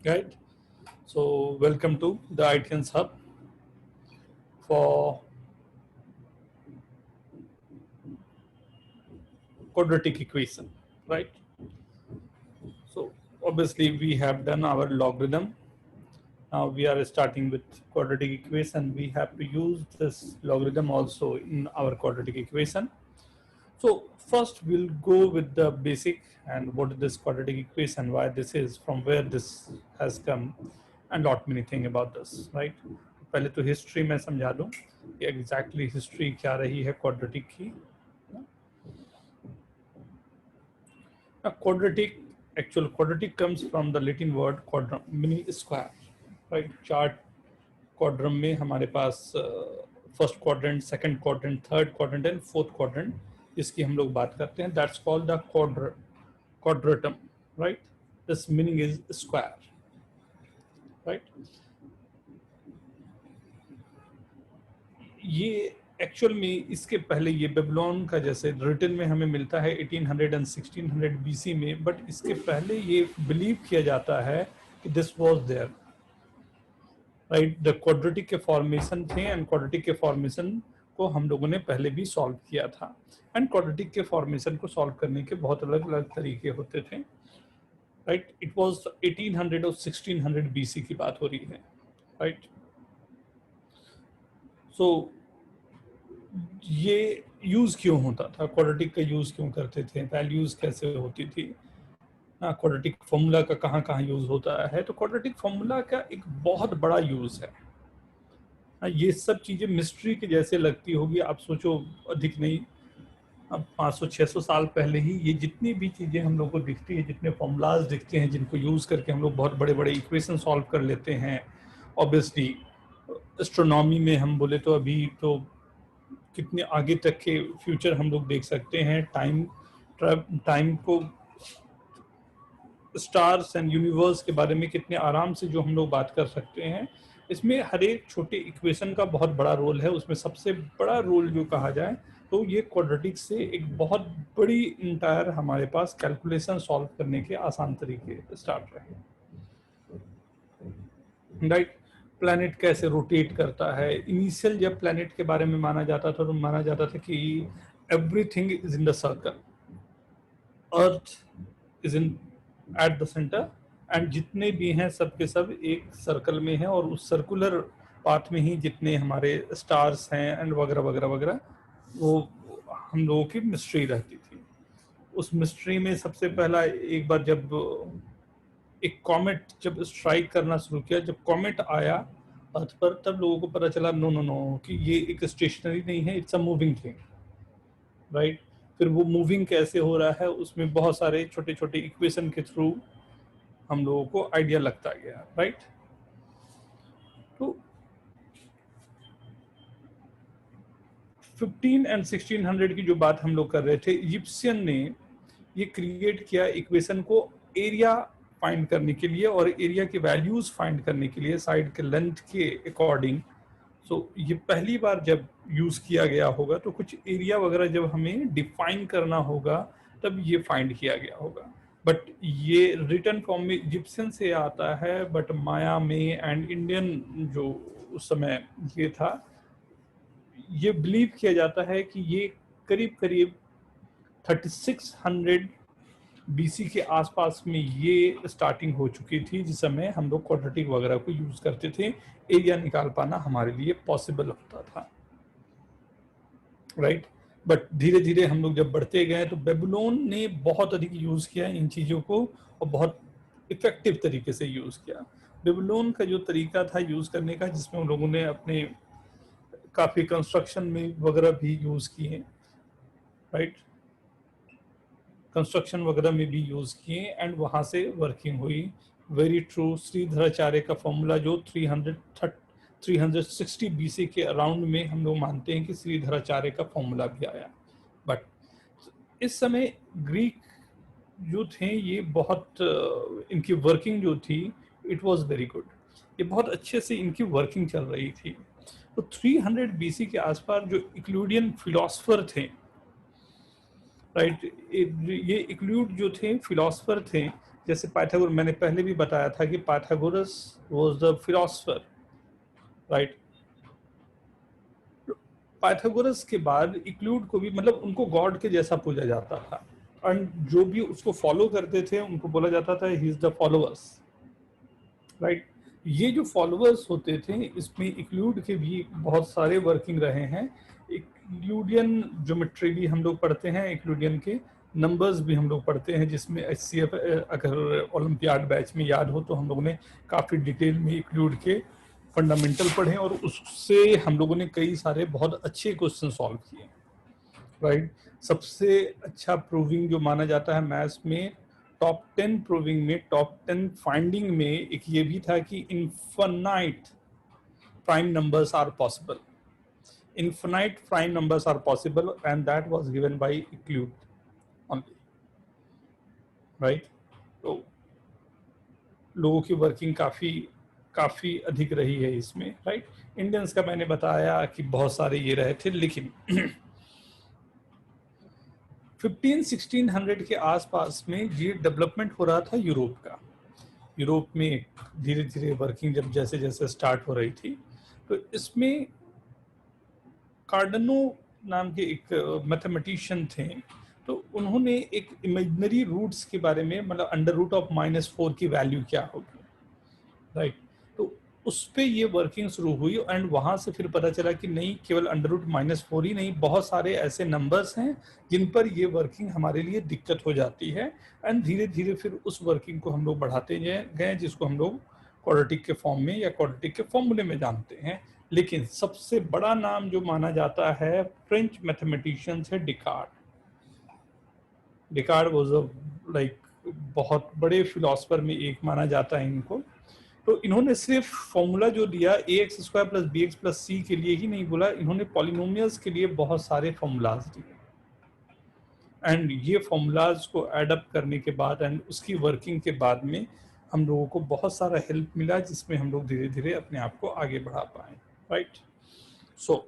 Right. So welcome to the ITNS Hub for quadratic equation, right? So obviously we have done our logarithm. Now we are starting with quadratic equation. We have to use this logarithm also in our quadratic equation. So first we'll go with the basic and what is this quadratic equation, why this is, from where this has come, and lot many thing about this, right? पहले तो history में समझा दूं कि exactly history क्या रही है quadratic की. Quadratic, actual quadratic comes from the Latin word quadrum, meaning square, right? Chart quadrum में हमारे पास first quadrant, second quadrant, third quadrant and fourth quadrant जिसकी हम लोग बात करते हैं, that's called the quadratum, right? This meaning is square, right? ये एक्चुअल में इसके पहले ये बेबीलोन का जैसे रिटन में हमें मिलता है 1800 एंड 1600 बीसी में, बट इसके पहले ये बिलीव किया जाता है कि this was there, right? The quadratic के फॉर्मेशन थे एंड क्वाड्रेटिक के फॉर्मेशन को हम लोगों ने पहले भी सॉल्व किया था. एंड क्वाड्रेटिक के फॉर्मेशन को सॉल्व करने के बहुत अलग अलग तरीके होते थे, राइट? इट वाज 1800 और 1600 बीसी की बात हो रही है, राइट? सो ये यूज क्यों होता था, क्वाड्रेटिक का यूज क्यों करते थे, वैल्यूज कैसे होती थी, क्वाड्रेटिक फॉर्मूला का कहाँ कहाँ यूज होता है? तो क्वाड्रेटिक फॉर्मूला का एक बहुत बड़ा यूज है. ये सब चीजें मिस्ट्री के जैसे लगती होगी, आप सोचो अधिक नहीं, अब 500-600 साल पहले ही ये जितनी भी चीजें हम लोग को दिखती है, जितने फॉर्मूलाज दिखते हैं जिनको यूज करके हम लोग बहुत बड़े बड़े इक्वेशन सॉल्व कर लेते हैं. ऑब्वियसली एस्ट्रोनॉमी में हम बोले तो अभी तो कितने आगे तक के फ्यूचर हम लोग देख सकते हैं. टाइम को, स्टार्स एंड यूनिवर्स के बारे में कितने आराम से जो हम लोग बात कर सकते हैं. इसमें हर एक छोटे इक्वेशन का बहुत बड़ा रोल है. उसमें सबसे बड़ा रोल जो कहा जाए तो ये क्वाड्रेटिक से एक बहुत बड़ी इंटायर हमारे पास कैलकुलेशन सॉल्व करने के आसान तरीके स्टार्ट रहे, राइट? प्लैनेट कैसे रोटेट करता है. इनिशियल जब प्लैनेट के बारे में माना जाता था तो माना जाता था कि everything is in the circle, earth is in at the centre, and जितने भी हैं सब के सब एक सर्कल में हैं, और उस सर्कुलर पाथ में ही जितने हमारे स्टार्स हैं एंड वगैरह वगैरह वगैरह, वो हम लोगों की मिस्ट्री रहती थी. उस मिस्ट्री में सबसे पहला एक बार जब एक कॉमेट जब स्ट्राइक करना शुरू किया, जब कॉमेट आया अर्थ पर, तब लोगों को पता चला नो नो नो कि ये एक स्टेशनरी नहीं है, it's a moving thing, right? फिर वो मूविंग कैसे हो रहा है उसमें बहुत सारे छोटे छोटे इक्वेशन के थ्रू हम लोगों को आइडिया लगता गया, राइट? तो 15 एंड 1600 की जो बात हम लोग कर रहे थे, इजिप्शियन ने ये क्रिएट किया इक्वेशन को एरिया फाइंड करने के लिए और एरिया के वैल्यूज फाइंड करने के लिए साइड के लेंथ के अकॉर्डिंग. सो ये पहली बार जब यूज किया गया होगा तो कुछ एरिया वगैरह जब हमें डिफाइन करना होगा तब ये फाइंड किया गया होगा. बट ये रिटर्न फॉर्म में इजिप्शियन से आता है, बट माया में एंड इंडियन जो उस समय ये था, ये बिलीव किया जाता है कि ये करीब करीब 3600 बीसी के आसपास में ये स्टार्टिंग हो चुकी थी, जिस समय हम लोग क्वाड्रेटिक वगैरह को यूज करते थे. एरिया निकाल पाना हमारे लिए पॉसिबल होता था, राइट? बट धीरे धीरे हम लोग जब बढ़ते गए तो बेबीलोन ने बहुत अधिक यूज किया इन चीजों को और बहुत इफेक्टिव तरीके से यूज किया. बेबीलोन का जो तरीका था यूज करने का, जिसमें उन लोगों ने अपने काफी कंस्ट्रक्शन में वगैरह भी यूज किए, राइट? कंस्ट्रक्शन वगैरह में भी यूज किए एंड वहां से वर्किंग हुई. Very true. श्रीधराचार्य का फॉर्मूला जो 360 बीसी के अराउंड में हम लोग मानते हैं कि श्रीधराचार्य का फॉर्मूला भी आया. बट इस समय ग्रीक जो थे ये बहुत इनकी वर्किंग जो थी, इट वाज वेरी गुड. ये बहुत अच्छे से इनकी वर्किंग चल रही थी. तो 300 बीसी के आसपास जो इक्लूडियन फिलोसफर थे, राइट, ये इक्लूड जो थे फिलोसफर थे, जैसे पाइथागोरस, मैंने पहले भी बताया था कि Pythagoras was the philosopher, right. Pythagoras के बाद इक्लूड को भी, मतलब उनको गॉड के जैसा पूजा जाता था, एंड जो भी उसको फॉलो करते थे उनको बोला जाता था he is the followers, right. ये जो फॉलोअर्स होते थे इसमें इक्लूड के भी बहुत सारे वर्किंग रहे हैं। इक्लूडियन ज्योमेट्री भी हम लोग पढ़ते हैं, इक्लूडियन के नंबर्स भी हम लोग पढ़ते हैं, जिसमें HCF अगर ओलंपियाड बैच में याद हो तो हम लोगों ने काफ़ी डिटेल में इक्लूड के फंडामेंटल पढ़े और उससे हम लोगों ने कई सारे बहुत अच्छे क्वेश्चन सॉल्व किए, राइट। सबसे अच्छा प्रूविंग जो माना जाता है मैथ्स में, टॉप 10 प्रूविंग में, टॉप 10 फाइंडिंग में एक ये भी था कि infinite prime numbers are possible, infinite prime numbers are possible, and that was given by Euclid only, right? तो लोगों की वर्किंग काफ़ी अधिक रही है इसमें, राइट। इंडियंस का मैंने बताया कि बहुत सारे ये रहे थे, लेकिन 1500-1600 के आसपास में ये डेवलपमेंट हो रहा था यूरोप का। यूरोप में धीरे धीरे वर्किंग जब जैसे जैसे स्टार्ट हो रही थी, तो इसमें कार्डनो नाम के एक मैथमेटिशियन थे, तो उन्होंने एक इमेजिनरी रूट्स के बारे में, मतलब अंडर रूट ऑफ -4 की वैल्यू क्या होगी, राइट। तो उस पर ये वर्किंग शुरू हुई, एंड वहाँ से फिर पता चला कि नहीं, केवल अंडर रूट -4 ही नहीं, बहुत सारे ऐसे नंबर्स हैं जिन पर ये वर्किंग हमारे लिए दिक्कत हो जाती है, एंड धीरे धीरे फिर उस वर्किंग को हम लोग बढ़ाते गए, जिसको हम लोग क्वाड्रेटिक के फॉर्म में या क्वाड्रेटिक के फॉर्मूले में जानते हैं। लेकिन सबसे बड़ा नाम जो माना जाता है फ्रेंच मैथमेटिशियन है डिकार्ड। डिकार्ड वाज लाइक बहुत बड़े फिलोसफर में एक माना जाता है इनको। तो इन्होंने सिर्फ फॉर्मूला जो दिया ax² + bx + c के लिए ही नहीं बोला, इन्होंने पॉलिनोमियल्स के लिए बहुत सारे फॉर्मूलाज दिए, एंड ये फॉर्मूलाज को एडअप करने के बाद एंड उसकी वर्किंग के बाद में हम लोगों को बहुत सारा हेल्प मिला, जिसमें हम लोग धीरे धीरे अपने आप को आगे बढ़ा पाए, राइट। सो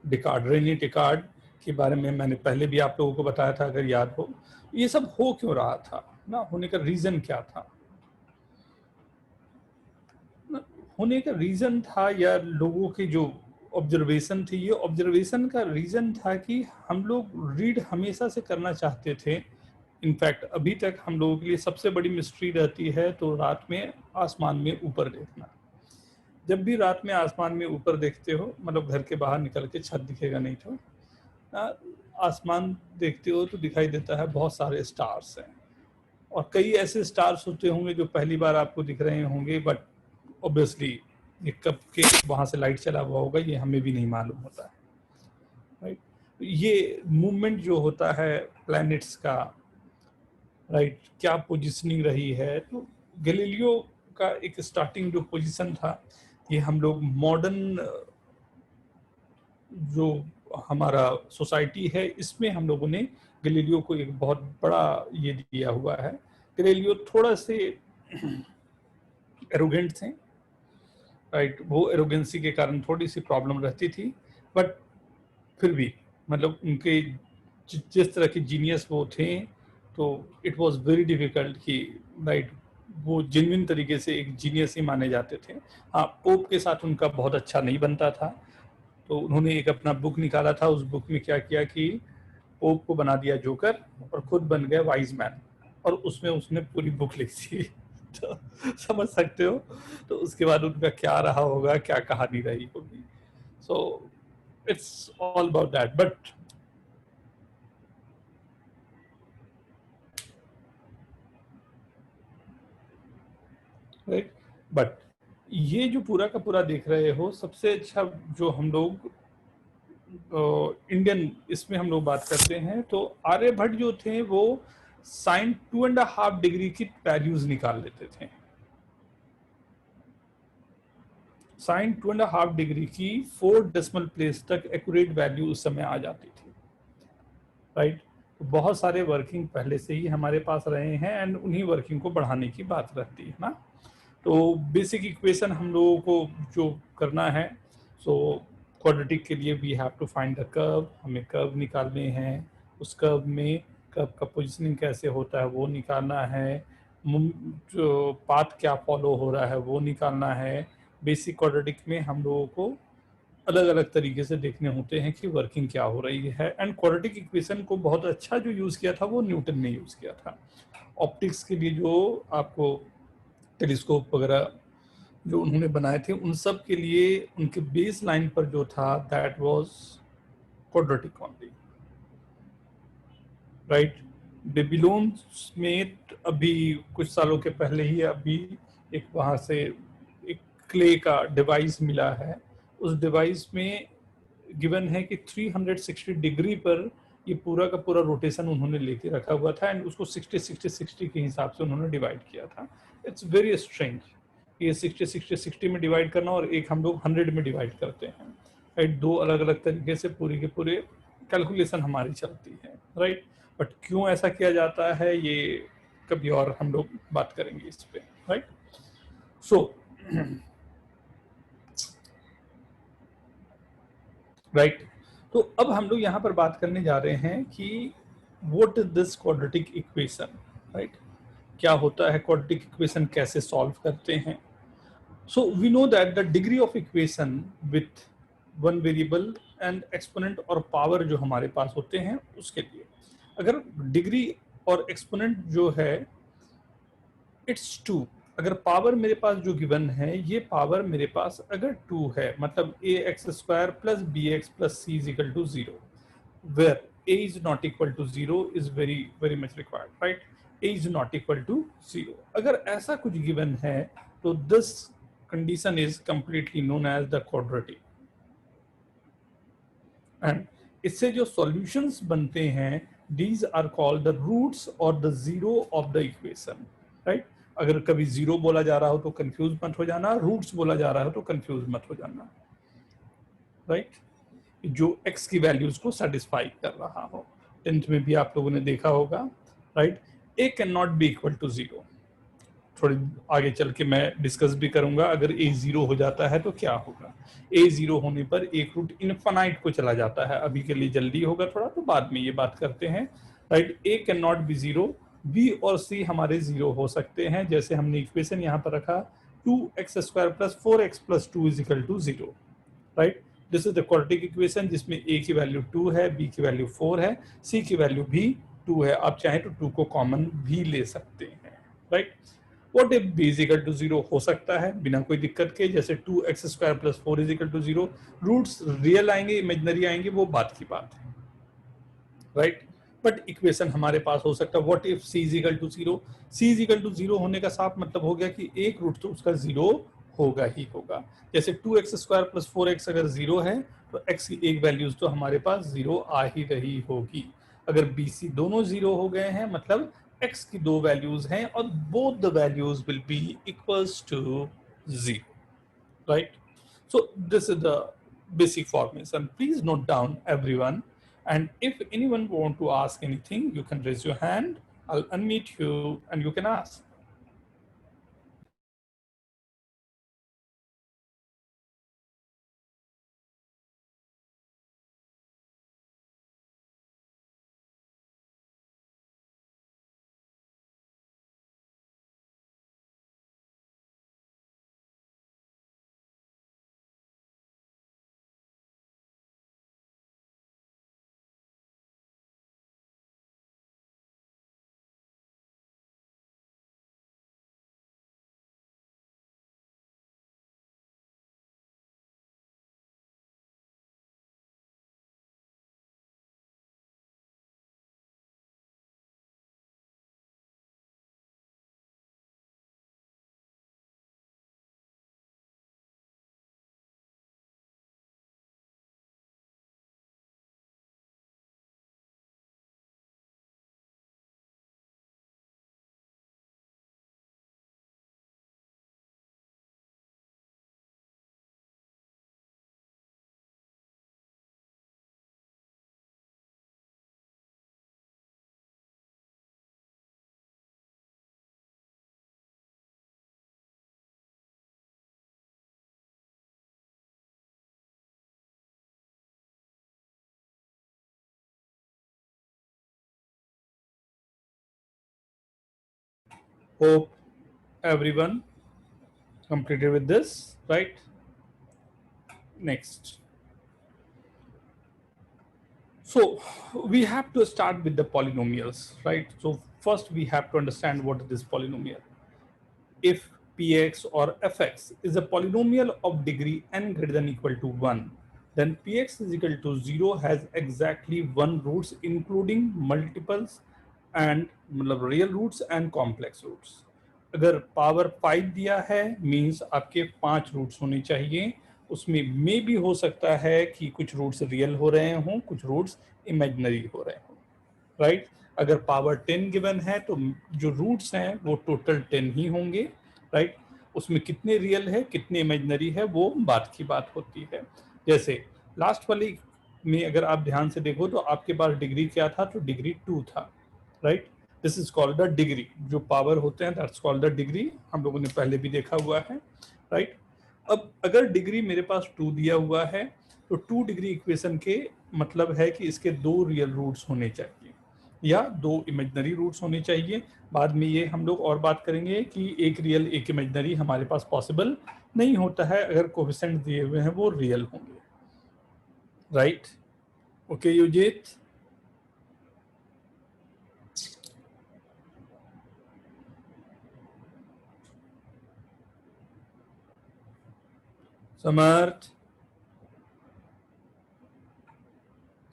डिकार्ड, रेनी डिकार्ड के बारे में मैंने पहले भी आप लोगों को बताया था, अगर याद हो। ये सब हो क्यों रहा था ना, होने का रीजन क्या था ना, होने का रीजन था, या लोगों की जो ऑब्जर्वेशन थी, ये ऑब्जर्वेशन का रीजन था कि हम लोग रीड हमेशा से करना चाहते थे। इनफैक्ट अभी तक हम लोगों के लिए सबसे बड़ी मिस्ट्री रहती है तो रात में आसमान में ऊपर देखना। जब भी रात में आसमान में ऊपर देखते हो, मतलब घर के बाहर निकल के, छत दिखेगा नहीं तो आसमान देखते हो तो दिखाई देता है बहुत सारे स्टार्स हैं, और कई ऐसे स्टार्स होते होंगे जो पहली बार आपको दिख रहे होंगे, बट ऑब्वियसली ये कब के वहाँ से लाइट चला हुआ होगा ये हमें भी नहीं मालूम होता है, राइट। ये मूवमेंट जो होता है प्लैनेट्स का, राइट, क्या पोजीशनिंग रही है, तो गैलीलियो का एक स्टार्टिंग जो पोजीशन था, ये हम लोग मॉडर्न जो हमारा सोसाइटी है इसमें हम लोगों ने गैलीलियो को एक बहुत बड़ा ये दिया हुआ है। गैलीलियो थोड़ा से एरोगेंट थे, राइट, वो एरोगेंसी के कारण थोड़ी सी प्रॉब्लम रहती थी, बट फिर भी मतलब उनके जिस तरह के जीनियस वो थे, तो इट वाज वेरी डिफिकल्ट कि, राइट, वो जेन्युइन तरीके से एक जीनियस ही माने जाते थे। हाँ, पोप के साथ उनका बहुत अच्छा नहीं बनता था, तो उन्होंने एक अपना बुक निकाला था, उस बुक में क्या किया कि पोप को बना दिया जोकर और खुद बन गया वाइज मैन, और उसमें उसने पूरी बुक लिख दी। तो समझ सकते हो, तो उसके बाद उनका क्या रहा होगा, क्या कहानी रही होगी। So it's all about that, but ये जो पूरा का पूरा देख रहे हो, सबसे अच्छा जो हम लोग इंडियन इसमें हम लोग बात करते हैं, तो आर्यभट्ट जो थे वो sin 2.5 डिग्री की वैल्यूज निकाल लेते थे। sin 2.5 डिग्री की 4 डेसिमल प्लेस तक एक्यूरेट वैल्यू उस समय आ जाती थी, राइट। तो बहुत सारे वर्किंग पहले से ही हमारे पास रहे हैं, एंड उन्हीं वर्किंग को बढ़ाने की बात रहती है ना। तो बेसिक इक्वेशन हम लोगों को जो करना है, सो क्वाड्रेटिक के लिए we have to find the curve, हमें कर्व निकालने हैं, उस कर्व में कर्व का पोजीशनिंग कैसे होता है वो निकालना है, जो पाथ क्या फॉलो हो रहा है वो निकालना है। बेसिक क्वाड्रेटिक में हम लोगों को अलग अलग तरीके से देखने होते हैं कि वर्किंग क्या हो रही है। एंड क्वाड्रेटिक इक्वेशन को बहुत अच्छा जो यूज़ किया था वो न्यूटन ने यूज़ किया था। ऑप्टिक्स के लिए जो आपको टेलीस्कोप वगैरह जो उन्होंने बनाए थे उन सब के लिए उनके बेस लाइन पर जो था that was quadratic only, right. Babylon में अभी कुछ सालों के पहले ही अभी एक वहाँ से एक क्ले का डिवाइस मिला है। उस डिवाइस में गिवन है कि 360 डिग्री पर ये पूरा का पूरा रोटेशन उन्होंने लेके रखा हुआ था एंड उसको 60-60-60 के हिसाब से उन्होंने डिवाइड किया था। इट्स वेरी स्ट्रेंज, ये 60-60-60 में डिवाइड करना और एक हम लोग 100 में डिवाइड करते हैं, राइट। दो अलग अलग तरीके से पूरी के पूरे कैलकुलेशन हमारी चलती है, राइट। बट क्यों ऐसा किया जाता है ये कभी और हम लोग बात करेंगे इस पे, राइट। सो राइट, तो अब हम लोग यहाँ पर बात करने जा रहे हैं कि what is this quadratic equation, right. क्या होता है क्वाड्रेटिक इक्वेशन, कैसे सॉल्व करते हैं। So we know that the degree of equation with one variable and exponent और पावर जो हमारे पास होते हैं उसके लिए अगर डिग्री और एक्सपोनेंट जो है इट्स 2, अगर पावर मेरे पास जो गिवन है ये पावर मेरे पास अगर 2 है मतलब a x square plus b x plus c is equal to 0, where a is not equal to 0 is very very much required, right. A is not equal to 0, अगर ऐसा कुछ गिवन है तो this condition is completely known as the quadratic. And इससे जो solutions बनते हैं these are called the roots और the zero of the equation, right. अगर कभी जीरो बोला जा रहा हो तो कंफ्यूज मत हो जाना, रूट्स बोला जा रहा हो तो कंफ्यूज मत हो जाना, राइट। जो एक्स की वैल्यूज को सेटिस्फाई कर रहा हो। टेंथ में भी आप लोगों ने देखा होगा, right. A can not be equal to 0, थोड़ी आगे चल के मैं डिस्कस भी करूंगा अगर ए 0 हो जाता है तो क्या होगा। ए 0 होने पर एक रूट इनफाइनाइट को चला जाता है, अभी के लिए जल्दी होगा थोड़ा तो बाद में ये बात करते हैं, right. A can not be 0, b और सी हमारे 0 हो सकते हैं, जैसे हमने इक्वेशन यहाँ पर रखा 2x square plus 4x plus 2 is equal to 0, right. This is the quadratic equation जिसमें a की वैल्यू 2 है, b की वैल्यू 4 है, c की वैल्यू भी 2 है, आप चाहें तो 2 को कॉमन भी ले सकते हैं, right. What if b is equal to 0 हो सकता है बिना कोई दिक्कत के, जैसे 2x square plus 4 is equal to 0, roots real आएंगे इमेजिनरी आएंगे वो बात की बात है, राइट। बट इक्वेशन हमारे पास हो सकता है what if c is equal to 0, c is equal to 0 होने का साफ मतलब हो गया कि एक रूट तो उसका 0 होगा ही होगा, जैसे 2x स्क्वायर प्लस 4x अगर 0 है तो x की एक वैल्यूज तो हमारे पास 0 आ ही रही होगी। अगर b c दोनों 0 हो गए हैं मतलब x की दो वैल्यूज हैं और both the values will be equals to 0, right? So this is the basic formation. Please note down everyone. And if anyone want to ask anything, you can raise your hand. I'll unmute you and you can ask. Hope everyone completed with this, right? Next. So we have to start with the polynomials, right? So first we have to understand what is this polynomial. If px or fx is a polynomial of degree n greater than equal to 1, then px is equal to 0 has exactly 1 roots including multiples and मतलब real roots and complex roots. अगर power 5 दिया है means आपके 5 roots होने चाहिए. उसमें मे भी हो सकता है कि कुछ रूट्स रियल हो रहे हों, कुछ रूट्स इमेजिनरी हो रहे हों, राइट? अगर पावर 10 गिवन है तो जो रूट्स हैं वो टोटल 10 ही होंगे, राइट? उसमें कितने रियल है कितने इमेजिनरी है वो बात की बात होती है. जैसे लास्ट वाली में अगर आप ध्यान से देखो तो आपके पास डिग्री क्या था, तो डिग्री 2 था, right? This is called the degree. जो पावर होते हैं दैट्स कॉल्ड द डिग्री. हम लोगों ने पहले भी देखा हुआ है, राइट? अब अगर डिग्री मेरे पास 2 दिया हुआ है तो 2 डिग्री इक्वेशन के मतलब है कि इसके 2 रियल रूट्स होने चाहिए या 2 इमेजिनरी रूट्स होने चाहिए. बाद में ये हम लोग और बात करेंगे कि एक रियल एक इमेजिनरी हमारे पास पॉसिबल नहीं होता है अगर कोएफिशिएंट दिए हुए हैं वो रियल होंगे, right? Okay Yujit, Samarth,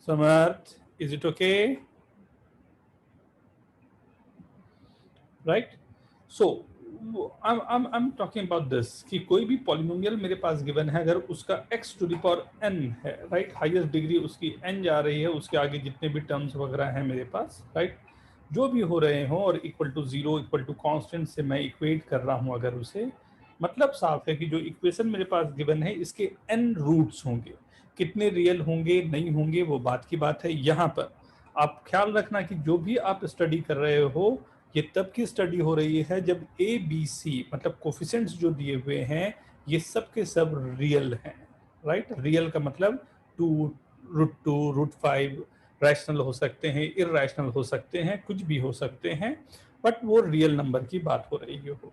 Samarth, is it okay, right? So I'm talking about this कि कोई भी पॉलिनोमियल मेरे पास गिवन है अगर उसका x to the power n है, राइट? हाईएस्ट डिग्री उसकी n जा रही है, उसके आगे जितने भी टर्म्स वगैरह हैं मेरे पास, राइट? जो भी हो रहे हों और equal to 0 equal to constant से मैं इक्वेट कर रहा हूं अगर उसे, मतलब साफ है कि जो इक्वेशन मेरे पास गिवन है इसके n रूट्स होंगे. कितने रियल होंगे नहीं होंगे वो बात की बात है. यहाँ पर आप ख्याल रखना कि जो भी आप स्टडी कर रहे हो ये तब की स्टडी हो रही है जब ए बी सी मतलब कोफिशिएंट्स जो दिए हुए हैं ये सब के सब रियल हैं, राइट? रियल का मतलब 2, √2, √5 रैशनल हो सकते हैं, इररैशनल हो सकते हैं, कुछ भी हो सकते हैं, बट वो रियल नंबर की बात हो रही हो,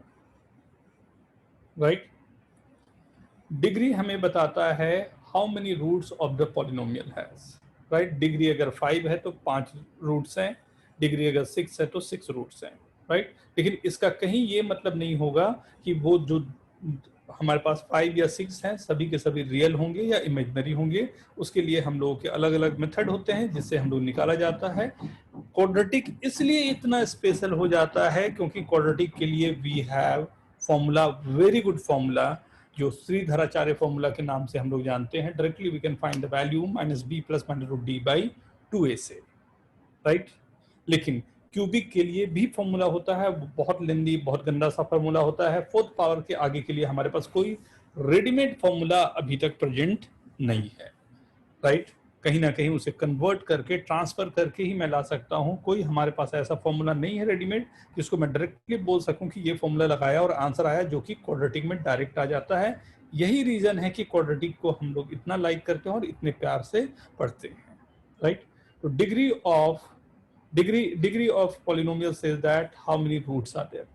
राइट? डिग्री हमें बताता है how many roots of the polynomial has, right? Degree अगर 5 है तो 5 रूट्स हैं, डिग्री अगर 6 है तो 6 रूट्स हैं, राइट? लेकिन इसका कहीं ये मतलब नहीं होगा कि वो जो हमारे पास 5 या 6 हैं सभी के सभी रियल होंगे या इमेजिनरी होंगे. उसके लिए हम लोगों के अलग अलग मेथड होते हैं जिससे हम लोग निकाला जाता है. क्वाड्रेटिक इसलिए इतना स्पेशल हो जाता है क्योंकि क्वाड्रेटिक के लिए we have formula, very good formula, जो श्रीधराचार्य फॉर्मूला के नाम से हम लोग जानते हैं. Directly we can find the value -b + -√d/2a से, राइट? लेकिन क्यूबिक के लिए भी फॉर्मूला होता है, बहुत लेंदी बहुत गंदा सा फॉर्मूला होता है. 4th पावर के आगे के लिए हमारे पास कोई रेडीमेड फॉर्मूला अभी तक प्रेजेंट नहीं है, राइट? कहीं ना कहीं उसे कन्वर्ट करके ट्रांसफर करके ही मैं ला सकता हूं. कोई हमारे पास ऐसा फॉर्मूला नहीं है रेडीमेड जिसको मैं डायरेक्टली बोल सकूं कि ये फॉर्मूला लगाया और आंसर आया, जो कि क्वाड्रेटिक में डायरेक्ट आ जाता है. यही रीजन है कि क्वाड्रेटिक को हम लोग इतना लाइक करते हैं और इतने प्यार से पढ़ते हैं, राइट? तो degree of polynomial says that how many roots are there.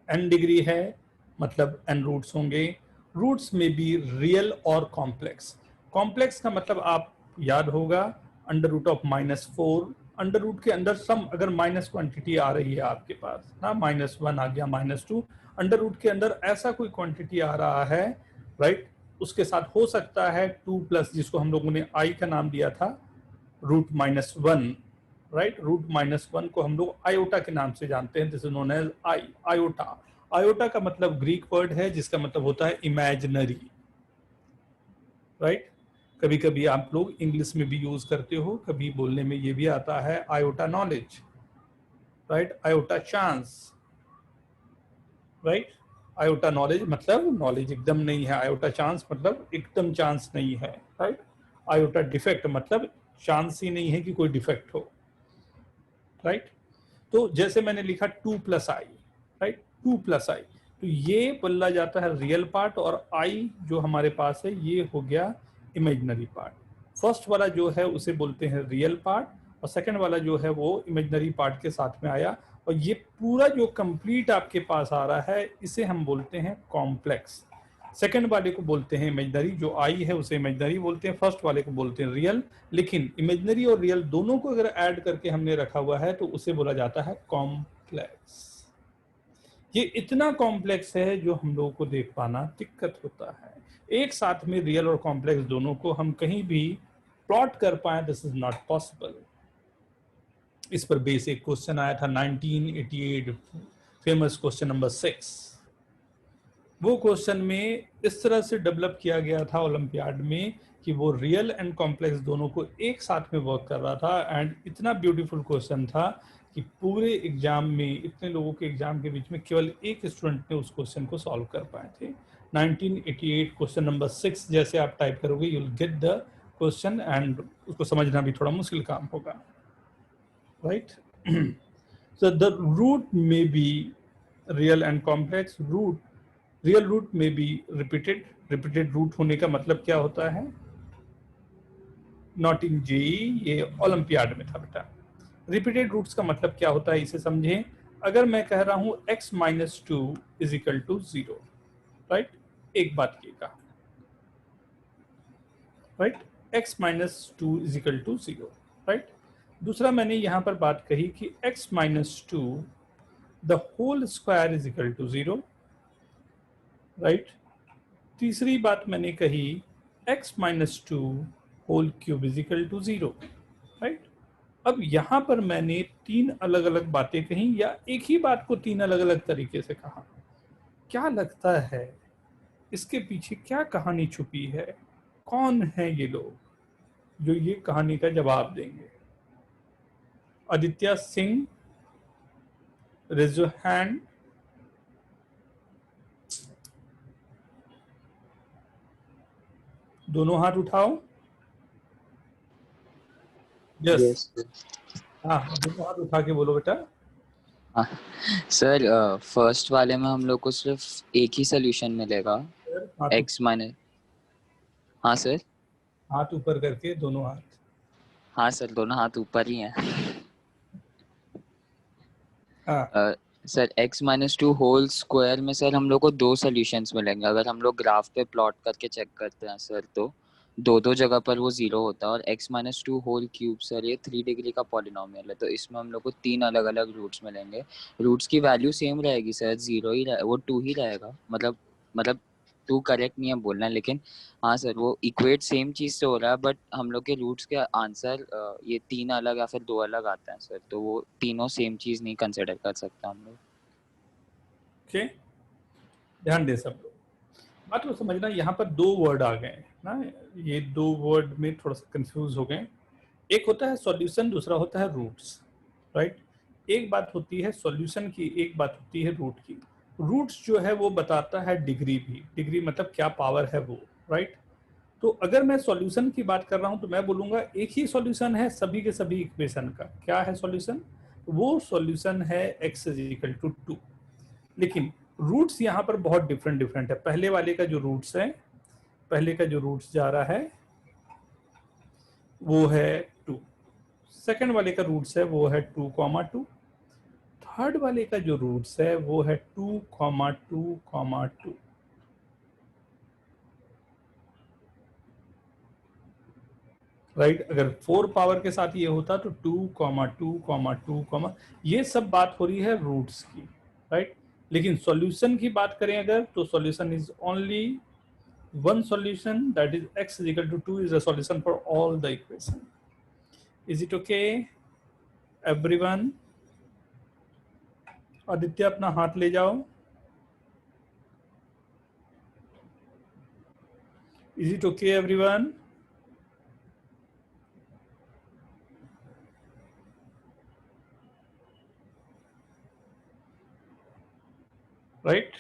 n degree है मतलब n रूट्स होंगे. रूट्स में भी रियल और कॉम्प्लेक्स. कॉम्प्लेक्स का मतलब आप याद होगा √(-4). अंडर रूट के अंदर सम अगर माइनस क्वांटिटी आ रही है आपके पास ना, -1 आ गया, -2, अंडर रूट के अंदर ऐसा कोई क्वांटिटी आ रहा है, राइट? उसके साथ हो सकता है 2+ जिसको हम लोगों ने i का नाम दिया था √-1, राइट? √-1 को हम लोग आयोटा के नाम से जानते हैं. This is known as iota. Iota का मतलब ग्रीक वर्ड है जिसका मतलब होता है इमेजिनरी, राइट? कभी कभी आप लोग इंग्लिश में भी यूज करते हो, कभी बोलने में ये भी आता है iota knowledge, right? Iota chance, right? Iota knowledge मतलब नॉलेज एकदम नहीं है, आयोटा चांस मतलब एकदम चांस नहीं है, राइट? आयोटा डिफेक्ट मतलब चांस ही नहीं है कि कोई डिफेक्ट हो, राइट? तो जैसे मैंने लिखा 2+i, राइट? 2+i, तो ये बोला जाता है रियल पार्ट और i जो हमारे पास है ये हो गया इमेजिनरी पार्ट. फर्स्ट वाला जो है उसे बोलते हैं रियल पार्ट और सेकंड वाला जो है वो इमेजिनरी पार्ट के साथ में आया, और ये पूरा जो कंप्लीट आपके पास आ रहा है इसे हम बोलते हैं कॉम्प्लेक्स। सेकंड वाले को बोलते हैं इमेजिनरी, जो आई है उसे इमेजिनरी बोलते हैं, फर्स्ट वाले को बोलते हैं रियल। लेकिन इमेजिनरी और रियल दोनों को अगर ऐड करके हमने रखा हुआ है तो उसे बोला जाता है कॉम्प्लेक्स। ये इतना कॉम्प्लेक्स है जो हम लोगों को देख पाना दिक्कत होता है। एक साथ में रियल और कॉम्प्लेक्स दोनों को हम कहीं भी प्लॉट कर पाए, दिस इज नॉट पॉसिबल। इस पर बेस एक क्वेश्चन आया था 1988, फेमस क्वेश्चन नंबर 6। वो क्वेश्चन में इस तरह से डेवलप किया गया था ओलंपियाड में कि वो रियल एंड कॉम्प्लेक्स दोनों को एक साथ में वर्क कर रहा था, एंड इतना ब्यूटीफुल क्वेश्चन था कि पूरे एग्जाम में, इतने लोगों के एग्जाम के बीच में केवल एक स्टूडेंट ने उस क्वेश्चन को सॉल्व कर पाए थे। 1988 क्वेश्चन नंबर 6 जैसे आप टाइप करोगे you will get the question, and उसको समझना भी थोड़ा मुश्किल काम होगा, right. So the root may be real and complex. Real root may be repeated. Repeated root होने का मतलब क्या होता है? Not in JEE, ये ओलंपियाड में था बेटा। Repeated roots का मतलब क्या होता है इसे समझें। अगर मैं कह रहा हूँ x minus 2 is equal to 0, right? एक बात ये कहा, right? x minus 2 is equal to 0, right? दूसरा मैंने यहाँ पर बात कही कि x minus 2 the whole square is equal to 0, right? तीसरी बात मैंने कही x minus 2 whole cube is equal to 0, right? अब यहाँ पर मैंने तीन अलग अलग बातें कही, या एक ही बात को तीन अलग अलग तरीके से कहा। क्या लगता है इसके पीछे क्या कहानी छुपी है? कौन है ये लोग जो ये कहानी का जवाब देंगे? Aditya Singh, raise your hand. दोनों हाथ उठाओ। यस, हाँ, दोनों हाथ उठा के बोलो बेटा। हाँ सर, फर्स्ट वाले में हम लोग को सिर्फ एक ही सोल्यूशन मिलेगा, x माइनस। हाँ सर, हाथ ऊपर करके दोनों हाथ। हाँ सर, दोनों हाथ ऊपर ही हैं। हाँ। Sir x minus 2 whole square में सर हम लोग को दो सोल्यूशंस मिलेंगे। अगर हम लोग ग्राफ पे प्लॉट करके चेक करते हैं सर, तो दो दो जगह पर वो जीरो होता है। और x minus 2 whole cube sir ये 3 डिग्री का पॉलिनोमियल है, तो इसमें हम लोग को तीन अलग अलग रूट्स मिलेंगे। रूट्स की वैल्यू सेम रहेगी सर, जीरो ही वो 2 ही रहेगा। मतलब 2 करेक्ट नहीं है बोलना, लेकिन हाँ सर वो इक्वेट सेम चीज से हो रहा है, बट हम लोग के रूट्स के आंसर ये तीन अलग या फिर दो अलग आते हैं सर, तो वो तीनों सेम चीज नहीं कंसिडर कर सकते हम लोग। ओके, ध्यान दे सब लोग, बात को समझना। यहाँ पर दो वर्ड आ गए ना, ये दो वर्ड में थोड़ा सा कंफ्यूज हो गए। एक होता है सॉल्यूशन, दूसरा होता है रूट्स, राइट। एक बात होती है सॉल्यूशन की, एक बात होती है रूट की। रूट्स जो है वो बताता है डिग्री भी, डिग्री मतलब क्या पावर है वो, राइट। तो अगर मैं सॉल्यूशन की बात कर रहा हूं तो मैं बोलूंगा एक ही सॉल्यूशन है सभी के सभी इक्वेशन का। क्या है सॉल्यूशन? वो सॉल्यूशन है x इज इक्वल टू 2। लेकिन रूट्स यहाँ पर बहुत डिफरेंट डिफरेंट है। पहले वाले का जो रूट्स है, पहले का जो रूट्स जा रहा है वो है 2। सेकंड वाले का रूट्स है वो है 2,2। थर्ड वाले का जो रूट्स है वो है 2,2,2। राइट, अगर 4 पावर के साथ ये होता तो 2,2,2, ये सब बात हो रही है रूट्स की, राइट। लेकिन सॉल्यूशन की बात करें अगर, तो solution is only one solution, that is x is equal to 2 is a solution for all the equation. Is it okay everyone? Aditya अपना हाथ ले जाओ। Is it okay everyone? Right?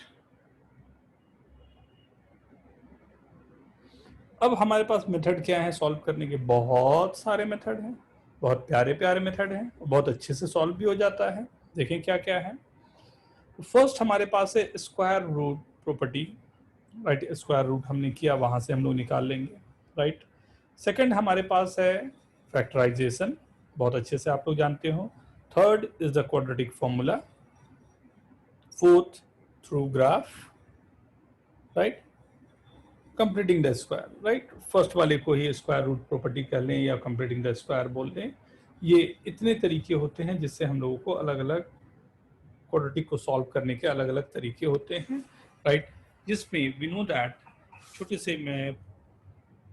अब हमारे पास मेथड क्या है सॉल्व करने के? बहुत सारे मेथड हैं, बहुत प्यारे प्यारे मेथड हैं, बहुत अच्छे से सॉल्व भी हो जाता है। देखें क्या क्या है। फर्स्ट हमारे पास है square root property, right. Square root हमने किया, वहां से हम लोग निकाल लेंगे, राइट। सेकंड हमारे पास है फैक्टराइजेशन, बहुत अच्छे से आप लोग जानते हो. Third is the quadratic formula. Fourth through graph, right. Completing the square, right. First वाले को ही स्क्वायर रूट प्रॉपर्टी कह लें या कंप्लीटिंग द स्क्वायर बोल दें. ये इतने तरीके होते हैं जिससे हम लोगों को अलग अलग क्वाड्रेटिक को सॉल्व करने के अलग अलग तरीके होते हैं, राइट. जिसमें वी नो दैट, छोटे से मैं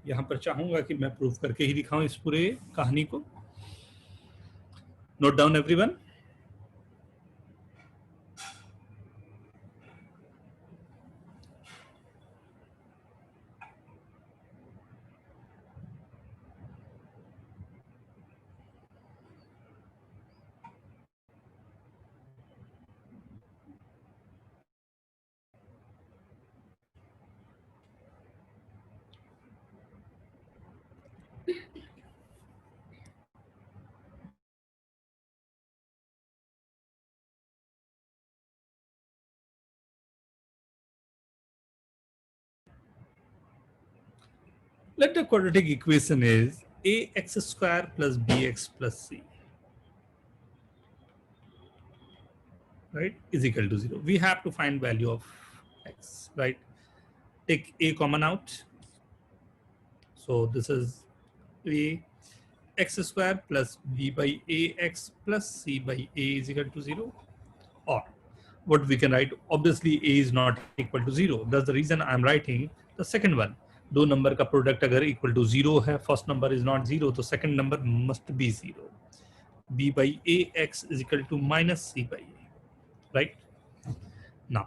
यहाँ पर चाहूंगा कि मैं प्रूव करके ही दिखाऊं इस पूरे कहानी को. Note down everyone. Let the quadratic equation is ax square plus bx plus c, right, is equal to 0. We have to find value of x, right. Take a common out. So this is a x square plus b by ax plus c by a is equal to 0. Or what we can write, obviously a is not equal to 0. That's the reason I'm writing the second one. दो number का product अगर equal to 0 है, first number is not 0, तो second number must be 0. b by ax is equal to minus c by a, right. Now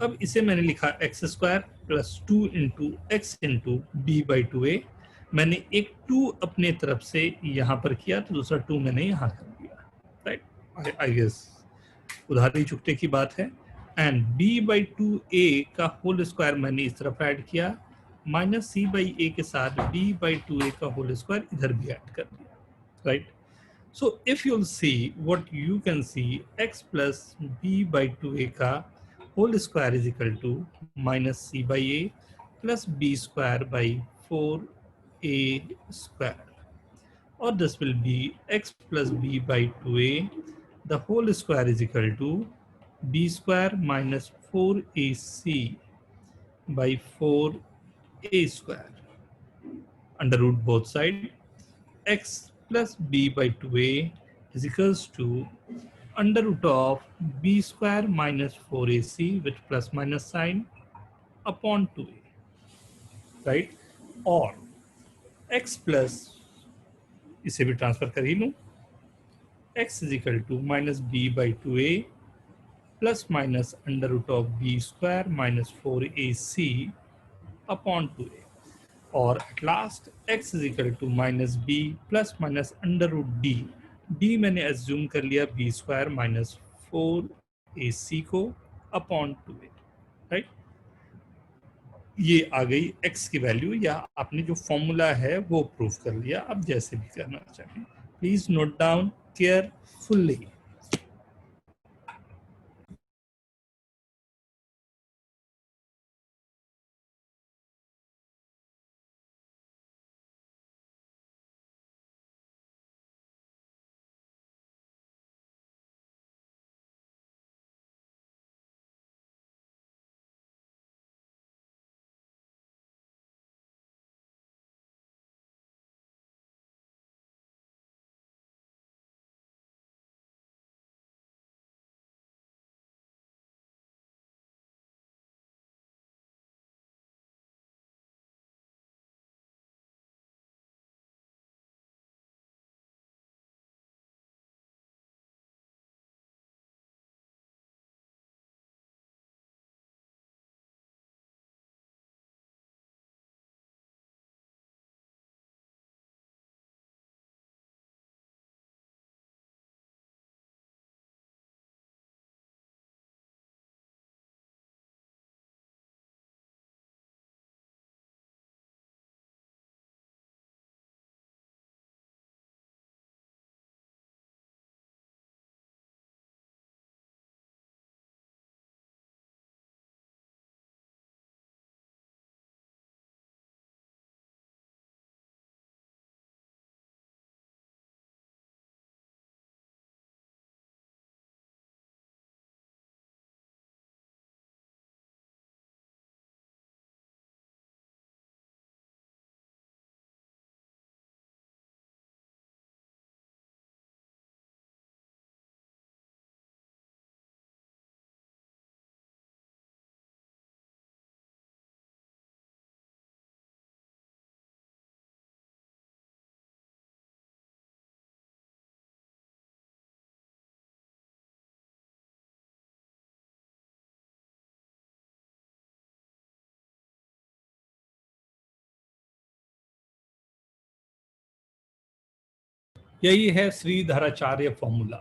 अब इसे मैंने लिखा x square plus 2 into x into b by 2a. मैंने एक 2 अपने तरफ से यहाँ पर किया तो दूसरा 2 मैंने यहाँ कर दिया, राइट. आई गेस उधारी चुकते की बात है. एंड b बाई 2a का होल स्क्वायर मैंने इस तरफ ऐड किया, माइनस c बाई a के साथ b बाई 2a का होल स्क्वायर इधर भी ऐड कर दिया, right. So if you'll see, what you can see, x plus b by 2a का whole square is equal to minus c by a plus b square by 4a square. Or this will be x plus b by 2a, the whole square is equal to b square minus 4ac by 4a square. Under root both sides, x plus b by 2a is equals to under root of b square minus 4ac with plus minus sign upon 2a, right. और x plus इसे भी transfer कर ही लूँ, x is equal to minus b by 2a plus minus under root of b square minus 4ac upon 2a. और at last x is equal to minus b plus minus under root d मैंने assume कर लिया b square minus 4ac को upon 2a, right. ये आ गई x की value, या आपने जो फॉर्मूला है वो प्रूव कर लिया. अब जैसे भी करना चाहें, प्लीज नोट डाउन केयरफुल्ली. यही है Sridharacharya formula.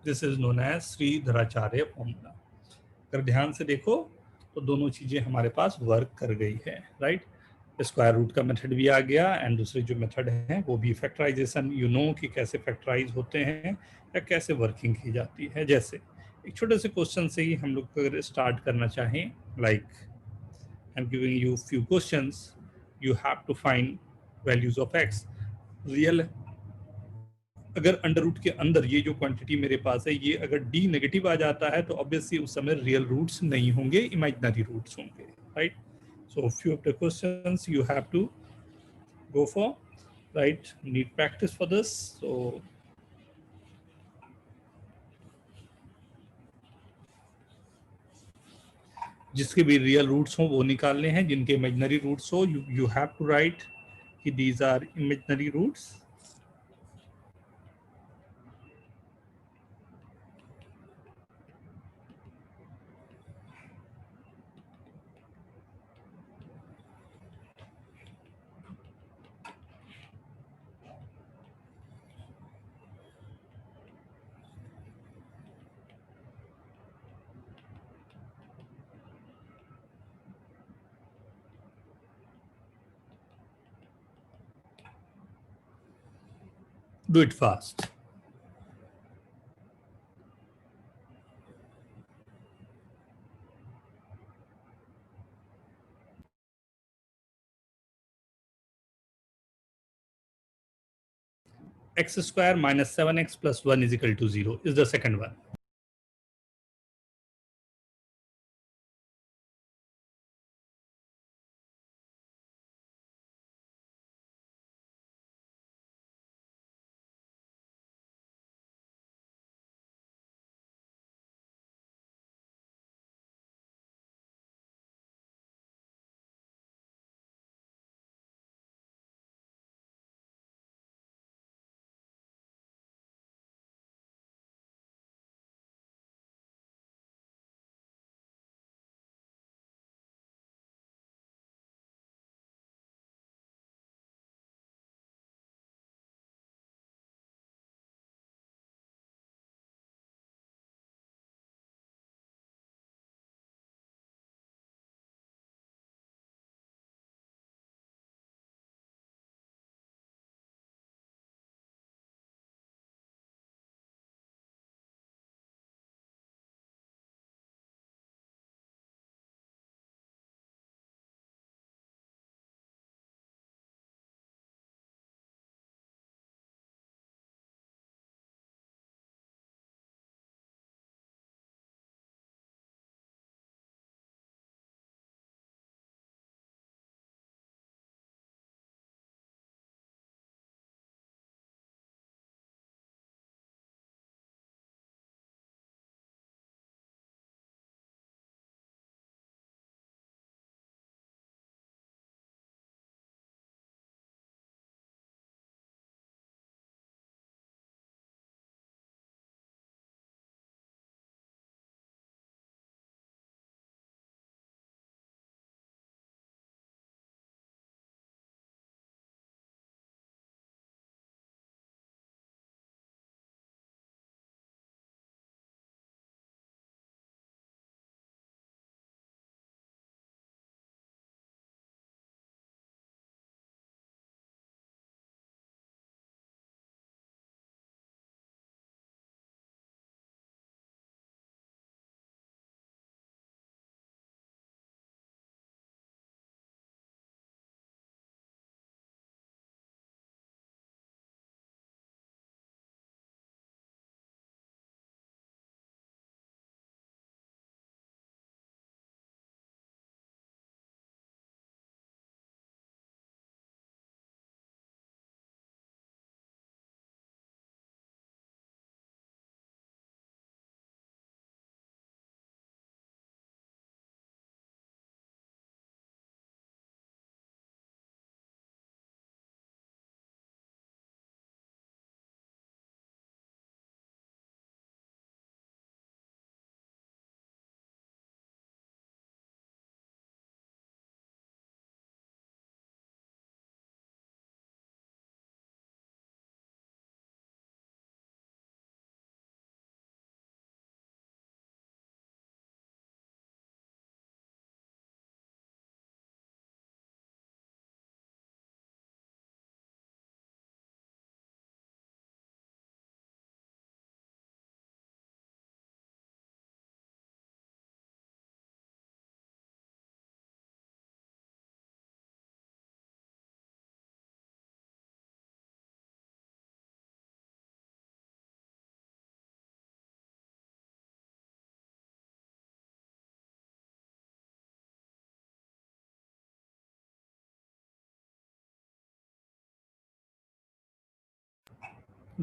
This is known as Sridharacharya formula. अगर ध्यान से देखो तो दोनों चीजें हमारे पास वर्क कर गई है, राइट. स्क्वायर रूट का मेथड भी आ गया एंड दूसरे जो मेथड है वो भी फैक्टराइजेशन, यू नो कि कैसे फैक्टराइज होते हैं या कैसे वर्किंग की जाती है. जैसे एक छोटे से क्वेश्चन से ही हम लोग अगर स्टार्ट करना चाहें, like I am giving you few questions, you have to find values of x. Real अगर अंडर रूट के अंदर ये जो क्वांटिटी मेरे पास है ये अगर डी नेगेटिव आ जाता है तो ऑब्वियसली उस समय रियल रूट्स नहीं होंगे, इमेजिनरी रूट्स होंगे, right. So few of the questions you have to go for, right. Need practice for this. So जिसके भी रियल रूट्स हो वो निकालने हैं, जिनके इमेजिनरी रूट्स हो यू हैव टू राइट कि these are imaginary roots. Do it fast. X square minus 7x plus 1 is equal to 0 is the second one.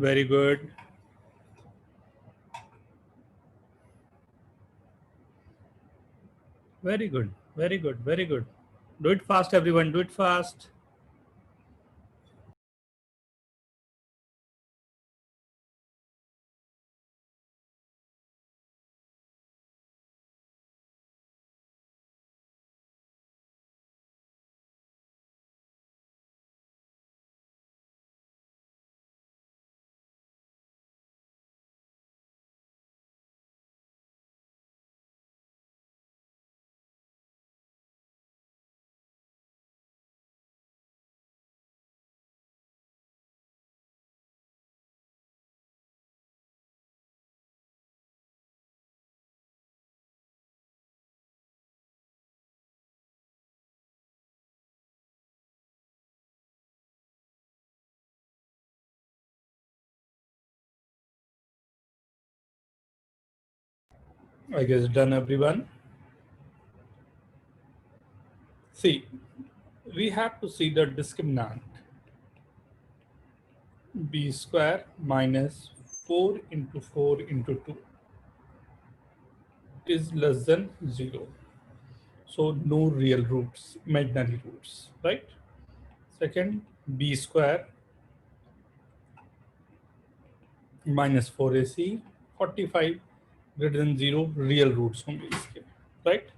Very good. Very good. Very good. Very good. Do it fast, everyone. Do it fast. I guess done, everyone. See, we have to see the discriminant. B square minus 4 into 4 into 2 is less than 0. So no real roots, imaginary roots, right? Second, b square minus 4ac 45 greater than 0 real roots होंगे इसके, right?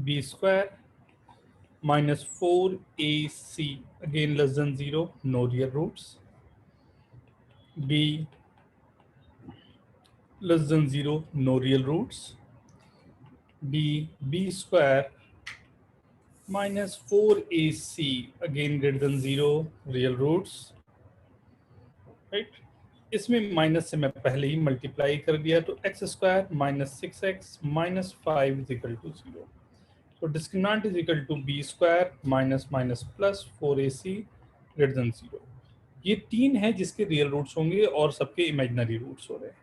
b square minus 4ac again less than 0, no real roots. b less than 0, no real roots. b square minus 4ac again greater than 0, real roots, right? इसमें minus से मैं पहले ही multiply कर दिया, तो x square minus 6x minus 5 is equal to 0. तो discriminant is equal to b square minus minus plus 4ac greater than 0. ये तीन है जिसके रियल रूट्स होंगे और सबके इमेजिनरी रूट्स हो रहे हैं,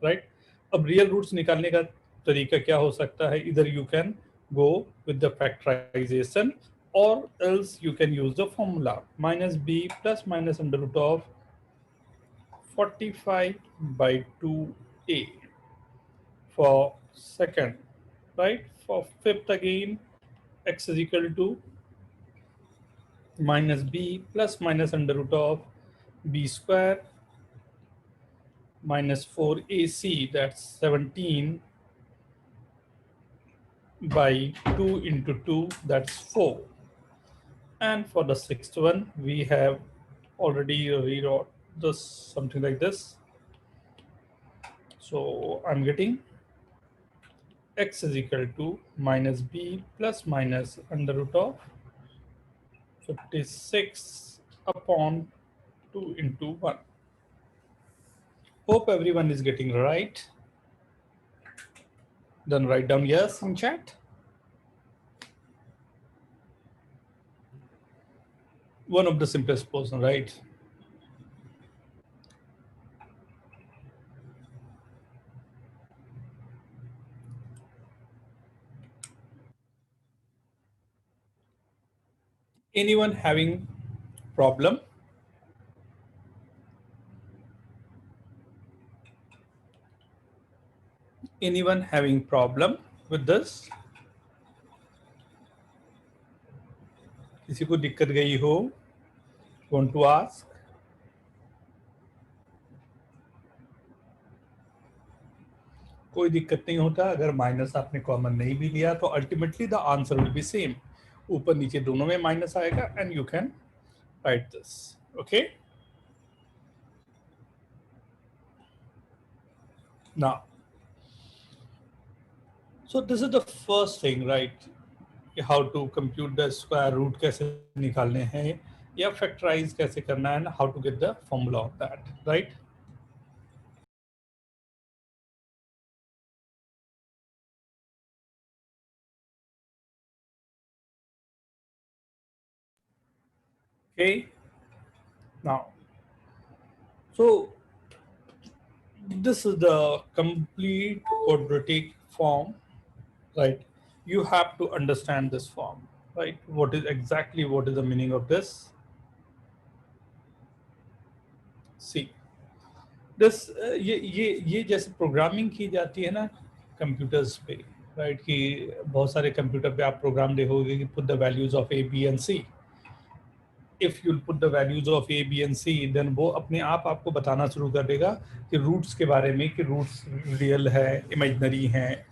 राइट? अब रियल रूट्स निकालने का तरीका क्या हो सकता है? इधर you can go with the factorisation और else you can use the formula minus b plus minus under root of 45 by 2a for second, right? For fifth again, x is equal to minus b plus minus under root of b square minus 4ac, that's 17 by 2 into 2, that's 4. And for the sixth one, we have already rewrote this something like this. So I'm getting x is equal to minus b plus minus under root of 56 upon 2 into 1. Hope everyone is getting right. Then write down yes in chat. One of the simplest person, right? Anyone having problem? Anyone having problem with this? किसी को दिक्कत गई हो? Want to ask? कोई दिक्कत नहीं होता अगर माइनस आपने कॉमन नहीं भी लिया तो ultimately the answer will be same. ऊपर नीचे दोनों में माइनस आएगा and you can write this. Okay, now so this is the first thing, right? how to compute the square root कैसे निकालने हैं या factorize कैसे करना है, and how to get the formula of that, right? Okay, now so this is the complete quadratic form, right? You have to understand this form, right? What is the meaning of this? सी दस ये जैसे programming की जाती है ना computers पे, right, कि बहुत सारे कंप्यूटर पे आप प्रोग्राम देखोगे कि put the values of a b and c. If you put the values of a b and c, then वो अपने आप आपको बताना शुरू कर देगा कि रूट्स के बारे में, कि रूट्स रियल है, इमेजिनरी है,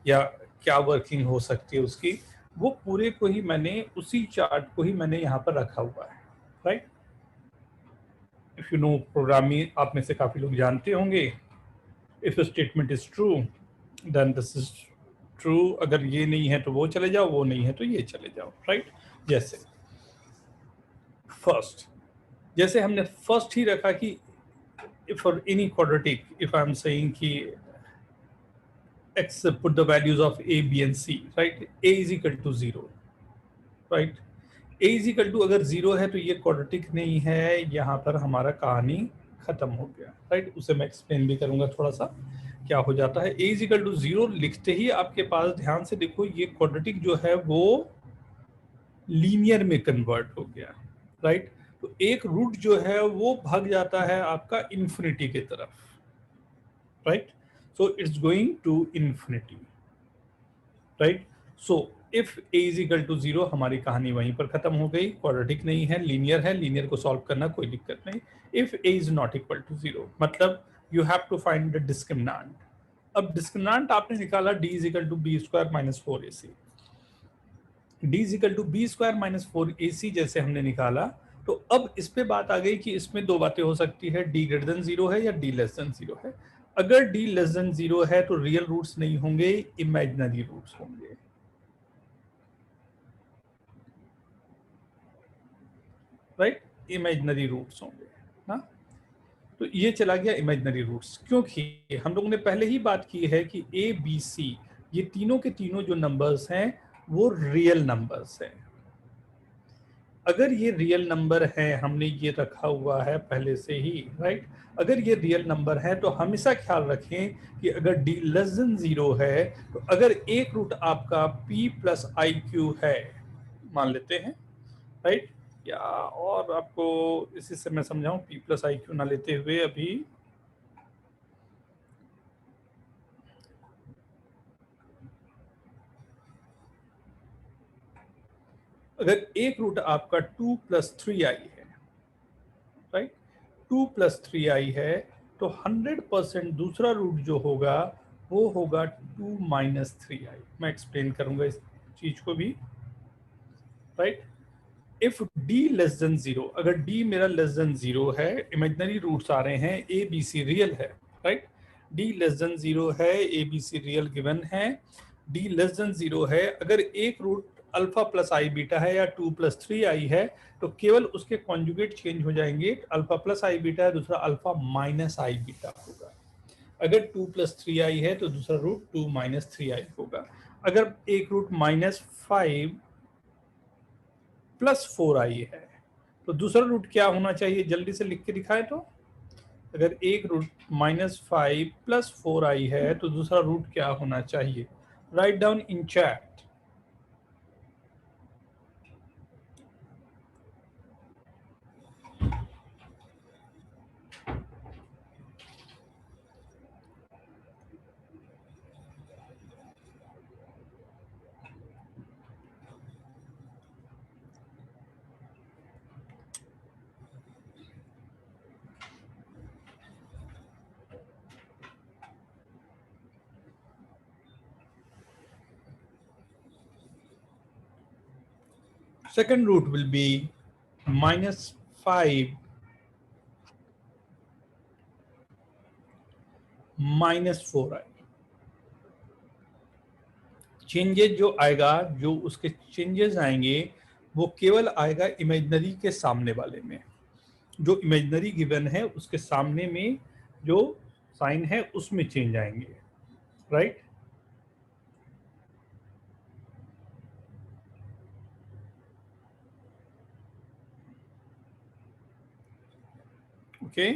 या क्या वर्किंग हो सकती है उसकी। वो पूरे को ही मैंने, उसी चार्ट को ही मैंने यहाँ पर रखा हुआ है, right. If you know programming, आप में से काफी लोग जानते होंगे, if statement is true then this is true, अगर ये नहीं है तो वो चले जाओ, वो नहीं है तो ये चले जाओ, राइट। जैसे फर्स्ट, जैसे हमने फर्स्ट ही रखा कि for any quadratic, if I am saying कि x put the values of a b and c, right, a is equal to 0, right, a is equal to अगर 0 है तो ये क्वाड्रेटिक नहीं है, यहाँ पर हमारा कहानी खत्म हो गया, राइट। उसे मैं एक्सप्लेन भी करूंगा थोड़ा सा क्या हो जाता है। a is equal to 0 लिखते ही आपके पास, ध्यान से देखो, ये क्वाड्रेटिक जो है वो लीनियर में कन्वर्ट हो गया, राइट। तो एक रूट जो है वो भाग जाता है आपका इन्फिनिटी की तरफ, right. So it's going to infinity, right? So if a is equal to 0, हमारी कहानी वहीं पर खत्म हो गई, क्वाड्रेटिक नहीं है, लीनियर है, लीनियर को सॉल्व करना कोई दिक्कत नहीं। If a is not equal to 0, मतलब you have to find the discriminant। अब डिस्क्रिमिनेंट आपने निकाला d is equal to b square minus 4ac, d is equal to b square minus 4ac जैसे हमने निकाला, तो अब इस पे बात आ गई कि इसमें दो बातें हो सकती है, d greater than 0 है या d less than 0 है। अगर d लेस देन 0 है तो रियल रूट्स नहीं होंगे, इमेजिनरी रूट्स होंगे, राइट, इमेजिनरी रूट्स होंगे ना। तो ये चला गया इमेजिनरी रूट्स, क्योंकि हम लोगों ने पहले ही बात की है कि ए बी सी ये तीनों के तीनों जो नंबर्स हैं वो रियल नंबर्स हैं। अगर ये रियल नंबर है, हमने ये रखा हुआ है पहले से ही, राइट। अगर ये रियल नंबर है तो हमेशा ख्याल रखें कि अगर d लेस देन 0 है तो अगर एक रूट आपका p प्लस आई क्यू है, मान लेते हैं, राइट, या और आपको इसी से मैं समझाऊं, p प्लस आई क्यू ना लेते हुए अभी, अगर एक रूट आपका 2 प्लस 3i है, राइट, 2 प्लस 3i है, तो 100% दूसरा रूट जो होगा वो होगा 2 माइनस 3i। मैं एक्सप्लेन करूंगा इस चीज को भी, right. If d less than 0, अगर d मेरा लेस देन 0 है, इमेजिनरी रूट्स आ रहे हैं, a b c रियल है, राइट, d लेस देन 0 है, a b c real given है, d लेस देन 0 है, अगर एक रूट अल्फा प्लस आई बीटा है या 2 प्लस 3i है तो केवल उसके कॉन्जुगेट चेंज हो जाएंगे, अल्फा प्लस आई बीटा है, दूसरा अल्फा माइनस आई बीटा होगा। अगर 2 प्लस 3i है तो दूसरा रूट 2 माइनस 3i होगा। अगर एक रूट माइनस 5 प्लस 4i है तो दूसरा रूट क्या होना चाहिए, जल्दी से लिख के दिखाए तो, अगर एक रूट माइनस 5 प्लस 4i है तो दूसरा रूट क्या होना चाहिए, write down in chat. Second root will be minus 5 minus 4i। Changes जो आएगा, जो उसके चेंजेस आएंगे वो केवल आएगा इमेजिनरी के सामने वाले में, जो इमेजिनरी गिवन है उसके सामने में जो साइन है उसमें चेंज आएंगे, right. Okay,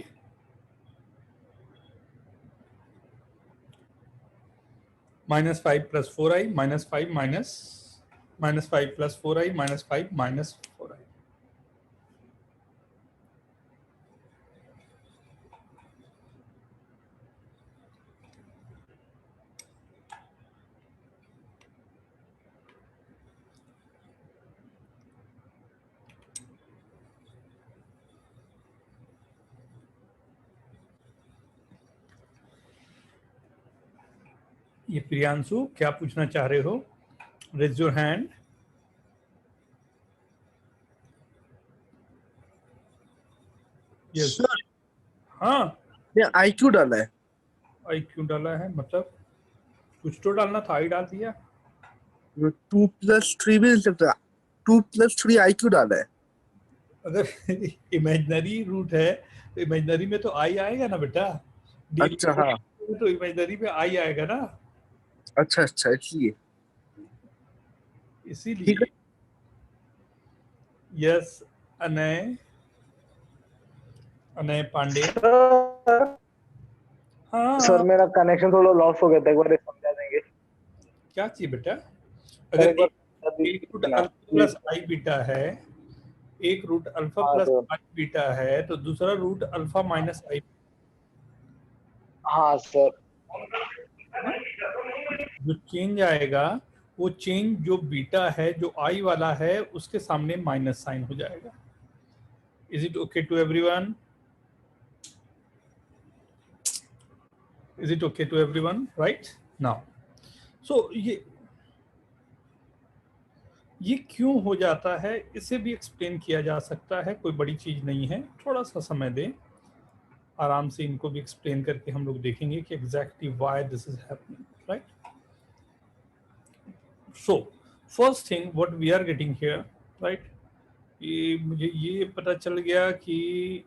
minus 5 plus 4i minus 5 minus 5 plus 4i minus 5 minus 4i। ये प्रियांशु, क्या पूछना चाह रहे हो? Raise your hand. Yes. Sir हाँ, ये IQ डाला है। आई क्यों डाला है? मतलब कुछ तो डालना था, आई डाल दिया। 2+3 भी नहीं सकता, 2+3 IQ डाला है। अगर इमेजिनरी रूट है तो इमेजिनरी में तो आई आएगा ना बेटा। अच्छा हाँ, तो इमेजिनरी में आई आएगा ना, अच्छा अच्छा, इसलिए ठीक इसीलिए। है। यस। अनय, अनय पांडे। सर हाँ, मेरा कनेक्शन थोड़ा लॉस हो गया था, एक बार समझा देंगे? क्या चाहिए बेटा? सर अगर एक बार एक समझा एक रूट दीजिए ना alpha please. Plus I beta है, एक रूट अल्फा हाँ प्लस सर। आई बीटा है, तो दूसरा रूट अल्फा माइनस आई। हाँ सर। जो चेंज आएगा वो चेंज जो बीटा है, जो आई वाला है, उसके सामने माइनस साइन हो जाएगा। Is it okay to everyone? Is it okay to everyone? Right now, so ये क्यों हो जाता है, इसे भी एक्सप्लेन किया जा सकता है, कोई बड़ी चीज नहीं है। थोड़ा सा समय दें, आराम से इनको भी एक्सप्लेन करके हम लोग देखेंगे कि exactly why this is happening, right? So first thing what we are getting here, right? ये मुझे ये पता चल गया कि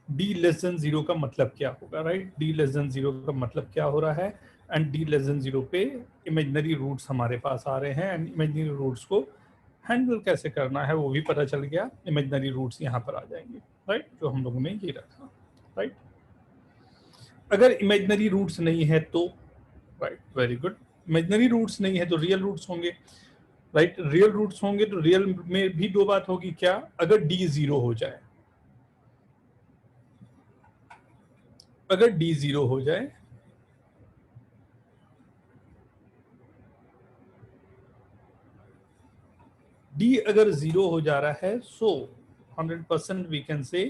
d लेस देन 0 का मतलब क्या होगा, राइट? d लेस देन 0 का मतलब क्या हो रहा है, एंड d लेस देन 0 पे इमेजिनरी रूट्स हमारे पास आ रहे हैं, एंड इमेजिनरी रूट्स को हैंडल कैसे करना है वो भी पता चल गया। इमेजिनरी रूट्स यहाँ पर आ जाएंगे, राइट? जो हम लोगों ने ये रखा, राइट? अगर इमेजिनरी रूट्स नहीं है तो, right, very good, imaginary roots नहीं है तो रियल रूट्स होंगे, राइट? रियल रूट्स होंगे तो रियल में भी दो बात होगी, क्या? अगर d 0 हो जाए, अगर d 0 हो जाए, d अगर 0 हो जा रहा है, so 100% we can say,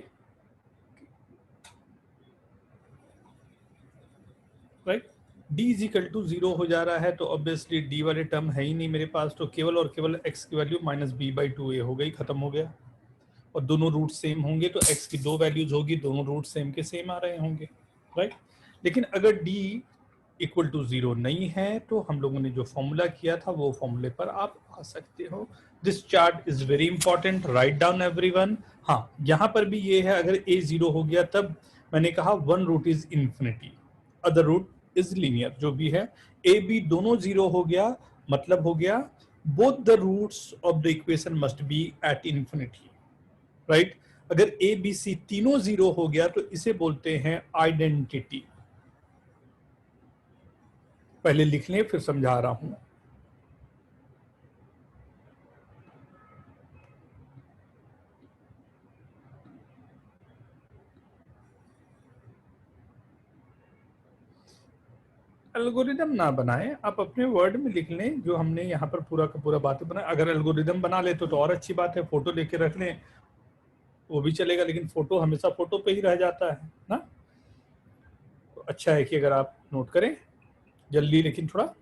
right, d is equal to 0 हो जा रहा है तो ऑब्वियसली d वाले टर्म है ही नहीं मेरे पास, तो केवल और केवल x की वैल्यू -b/2a हो गई, खत्म हो गया। और दोनों रूट सेम होंगे तो x की दो वैल्यूज होगी, दोनों रूट सेम के सेम आ रहे होंगे, राइट? लेकिन अगर d इक्वल टू 0 नहीं है तो हम लोगों ने जो फॉर्मूला किया था वो फॉर्मूले पर आप आ सकते हो। This chart is very important, write down everyone. हाँ, यहाँ पर भी ये है, अगर a 0 हो गया तब मैंने कहा one root is infinity, other root is linear, जो भी है। a b दोनों 0 हो गया, मतलब हो गया both the roots of the equation must be at infinity, right? अगर ए बी सी तीनों 0 हो गया तो इसे बोलते हैं आइडेंटिटी। पहले लिख लें फिर समझा रहा हूं। एल्गोरिदम ना बनाएं, आप अपने वर्ड में लिख लें जो हमने यहाँ पर पूरा का पूरा बातें बनाया। अगर एल्गोरिदम बना ले तो और अच्छी बात है, फोटो लेके रख लें वो भी चलेगा, लेकिन फोटो हमेशा फोटो पे ही रह जाता है ना। तो अच्छा है कि अगर आप नोट करें जल्दी, लेकिन थोड़ा।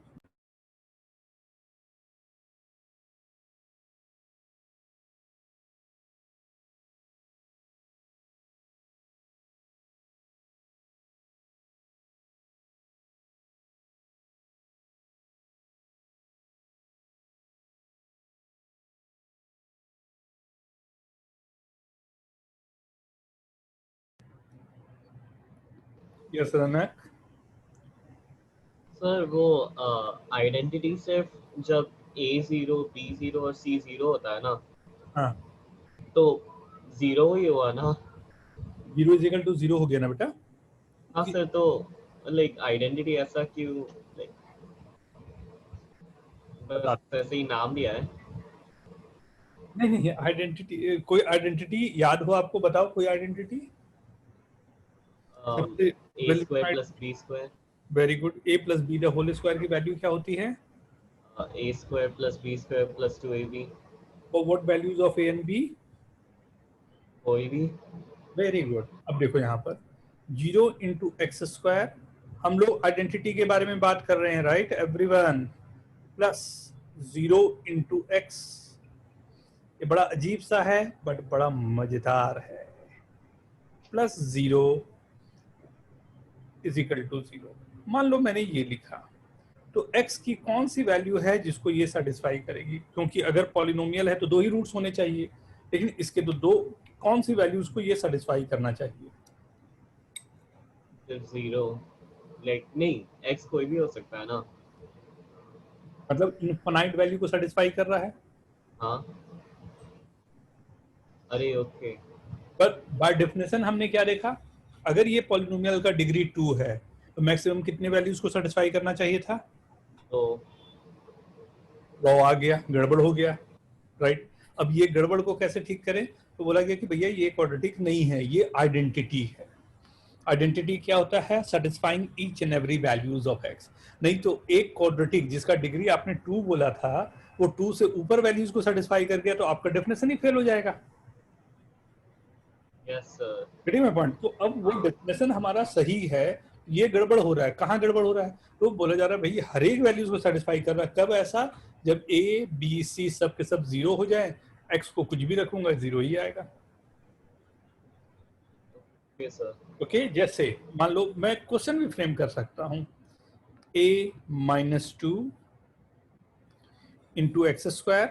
यस रनक। सर वो आइडेंटिटी सिर्फ जब A0, B0 और C0 होता है ना, हाँ, तो 0 ही हुआ ना? 0 इज इक्वल टू 0 हो गया ना बेटा। हाँ सर, तो लाइक आइडेंटिटी ऐसा क्यों, लाइक बता, बस ऐसे ही नाम दिया है? नहीं नहीं, आइडेंटिटी, कोई आइडेंटिटी याद हो आपको? बताओ कोई identity. A² + B²। Very good. a plus b the whole square की वैल्यू क्या होती है? A² + B² + 2AB। और what values of a and b? कोई भी। Very good. अब देखो यहाँ पर 0 इंटू एक्स स्क्वायर, हम लोग आइडेंटिटी के बारे में बात कर रहे हैं, right everyone. Plus 0 into x, ये बड़ा अजीब सा है बट बड़ा मजेदार है। Plus 0 is equal to 0। मान लो मैंने ये लिखा, तो x की कौन सी वैल्यू है जिसको ये सेटिस्फाई करेगी, क्योंकि अगर पॉलिनोमियल है तो 2 ही रूट्स होने चाहिए, लेकिन इसके तो 2, कौन सी वैल्यूज को ये सेटिस्फाई करना चाहिए? जीरो, लाइक नहीं, x कोई भी हो सकता है ना। मतलब इनफाइनाइट वैल्यू को सेटिस्फाई कर रहा है। हाँ, अरे ओके, पर बाय डेफिनेशन हमने क्या देखा, अगर ये पॉलिनोमियल का डिग्री 2 है तो मैक्सिमम कितने वैल्यूज को सेटिस्फाई करना चाहिए था? तो वो आ गया, गड़बड़ हो गया, राइट। अब ये गड़बड़ को कैसे ठीक करें? तो बोला गया कि भैया ये क्वाड्रेटिक नहीं है, ये आइडेंटिटी है। आइडेंटिटी क्या होता है? Satisfying each and every values of x. नहीं तो एक क्वाड्रेटिक जिसका डिग्री आपने 2 बोला था, वो 2 से ऊपर वैल्यूज को सेटिस्फाई कर गया तो आपका डेफिनेशन ही फेल हो जाएगा। Yes sir, getting my point? तो अब वो डेफिनेशन हमारा सही है, ये गड़बड़ हो रहा है। कहाँ गड़बड़ हो रहा है? तो बोला जा रहा है भाई हर एक वैल्यूज को सेटिस्फाई कर रहा है। कब ऐसा? जब ए बी सी सब के सब 0 हो जाए, एक्स को कुछ भी रखूंगा 0 ही आएगा। ओके सर, ओके, जैसे मान लो मैं क्वेश्चन भी फ्रेम कर सकता हूं, a minus 2 into x square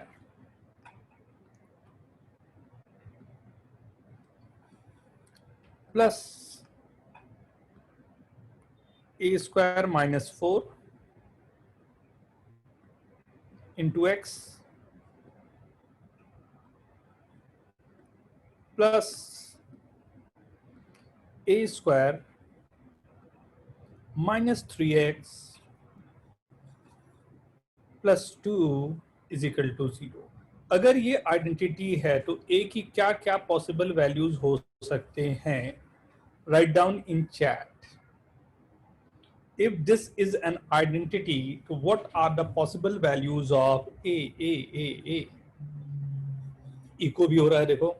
plus a square minus 4 into x plus a square minus 3x plus 2 is equal to 0। अगर ये आइडेंटिटी है तो a की क्या क्या पॉसिबल वैल्यूज हो सकते हैं? Write down in chat. If this is an identity, what are the possible values of a? Echo भी हो रहा है, देखो।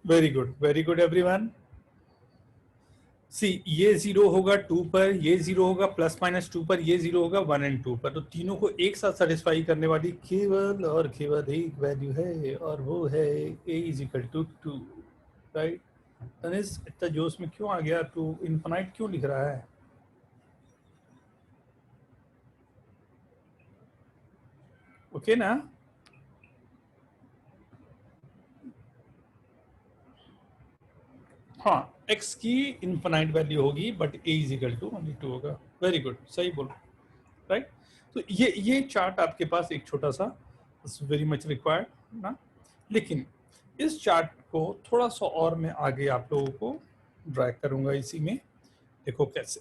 Very good everyone. सी, ये 0 होगा 2 पर, ये 0 होगा प्लस माइनस 2 पर, ये 0 होगा 1 एंड 2 पर। तो तीनों को एक साथ सेटिस्फाई करने वाली केवल और केवल एक वैल्यू है, और वो है a is equal to 2, right. Tanish, इतना जोश में क्यों आ गया? तू इनफाइनाइट क्यों लिख रहा है? ओके ना? हाँ, x की इनफाइनाइट वैल्यू होगी but a is equal to only 2 होगा। वेरी गुड, सही बोलो, राइट। तो ये चार्ट आपके पास एक छोटा सा, वेरी मच रिक्वायर्ड ना, लेकिन इस चार्ट को थोड़ा सा और मैं आगे आप लोगों को ड्रैग करूंगा इसी में। देखो कैसे।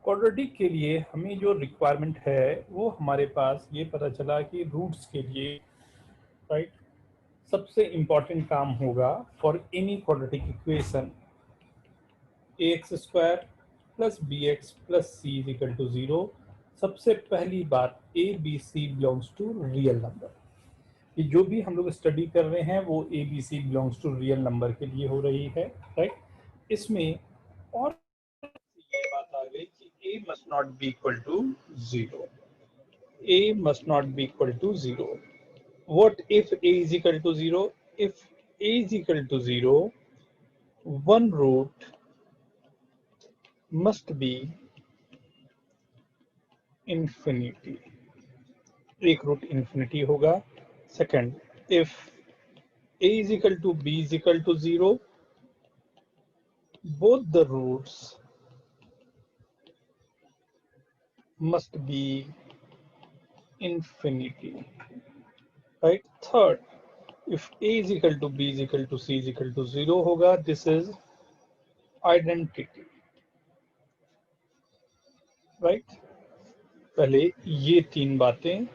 क्वाड्रेटिक के लिए हमें जो रिक्वायरमेंट है वो हमारे पास ये पता चला कि रूट्स के लिए, राइट, सबसे इंपॉर्टेंट काम होगा for any quadratic equation ax square plus bx plus c is equal to 0। सबसे पहली बात a b c belongs to real number. कि जो भी हम लोग स्टडी कर रहे हैं वो a b c belongs to real number के लिए हो रही है, राइट। इसमें और ये बात आ गई कि a must not be equal to 0। a must not be equal to 0. What if a is equal to 0? If a is equal to 0, one root must be infinity. एक रूट infinity होगा। Second, if a is equal to b is equal to 0, both the roots must be infinity, right? Third, if a is equal to b is equal to c is equal to 0 होगा, this is identity, right? पहले ये तीन बातें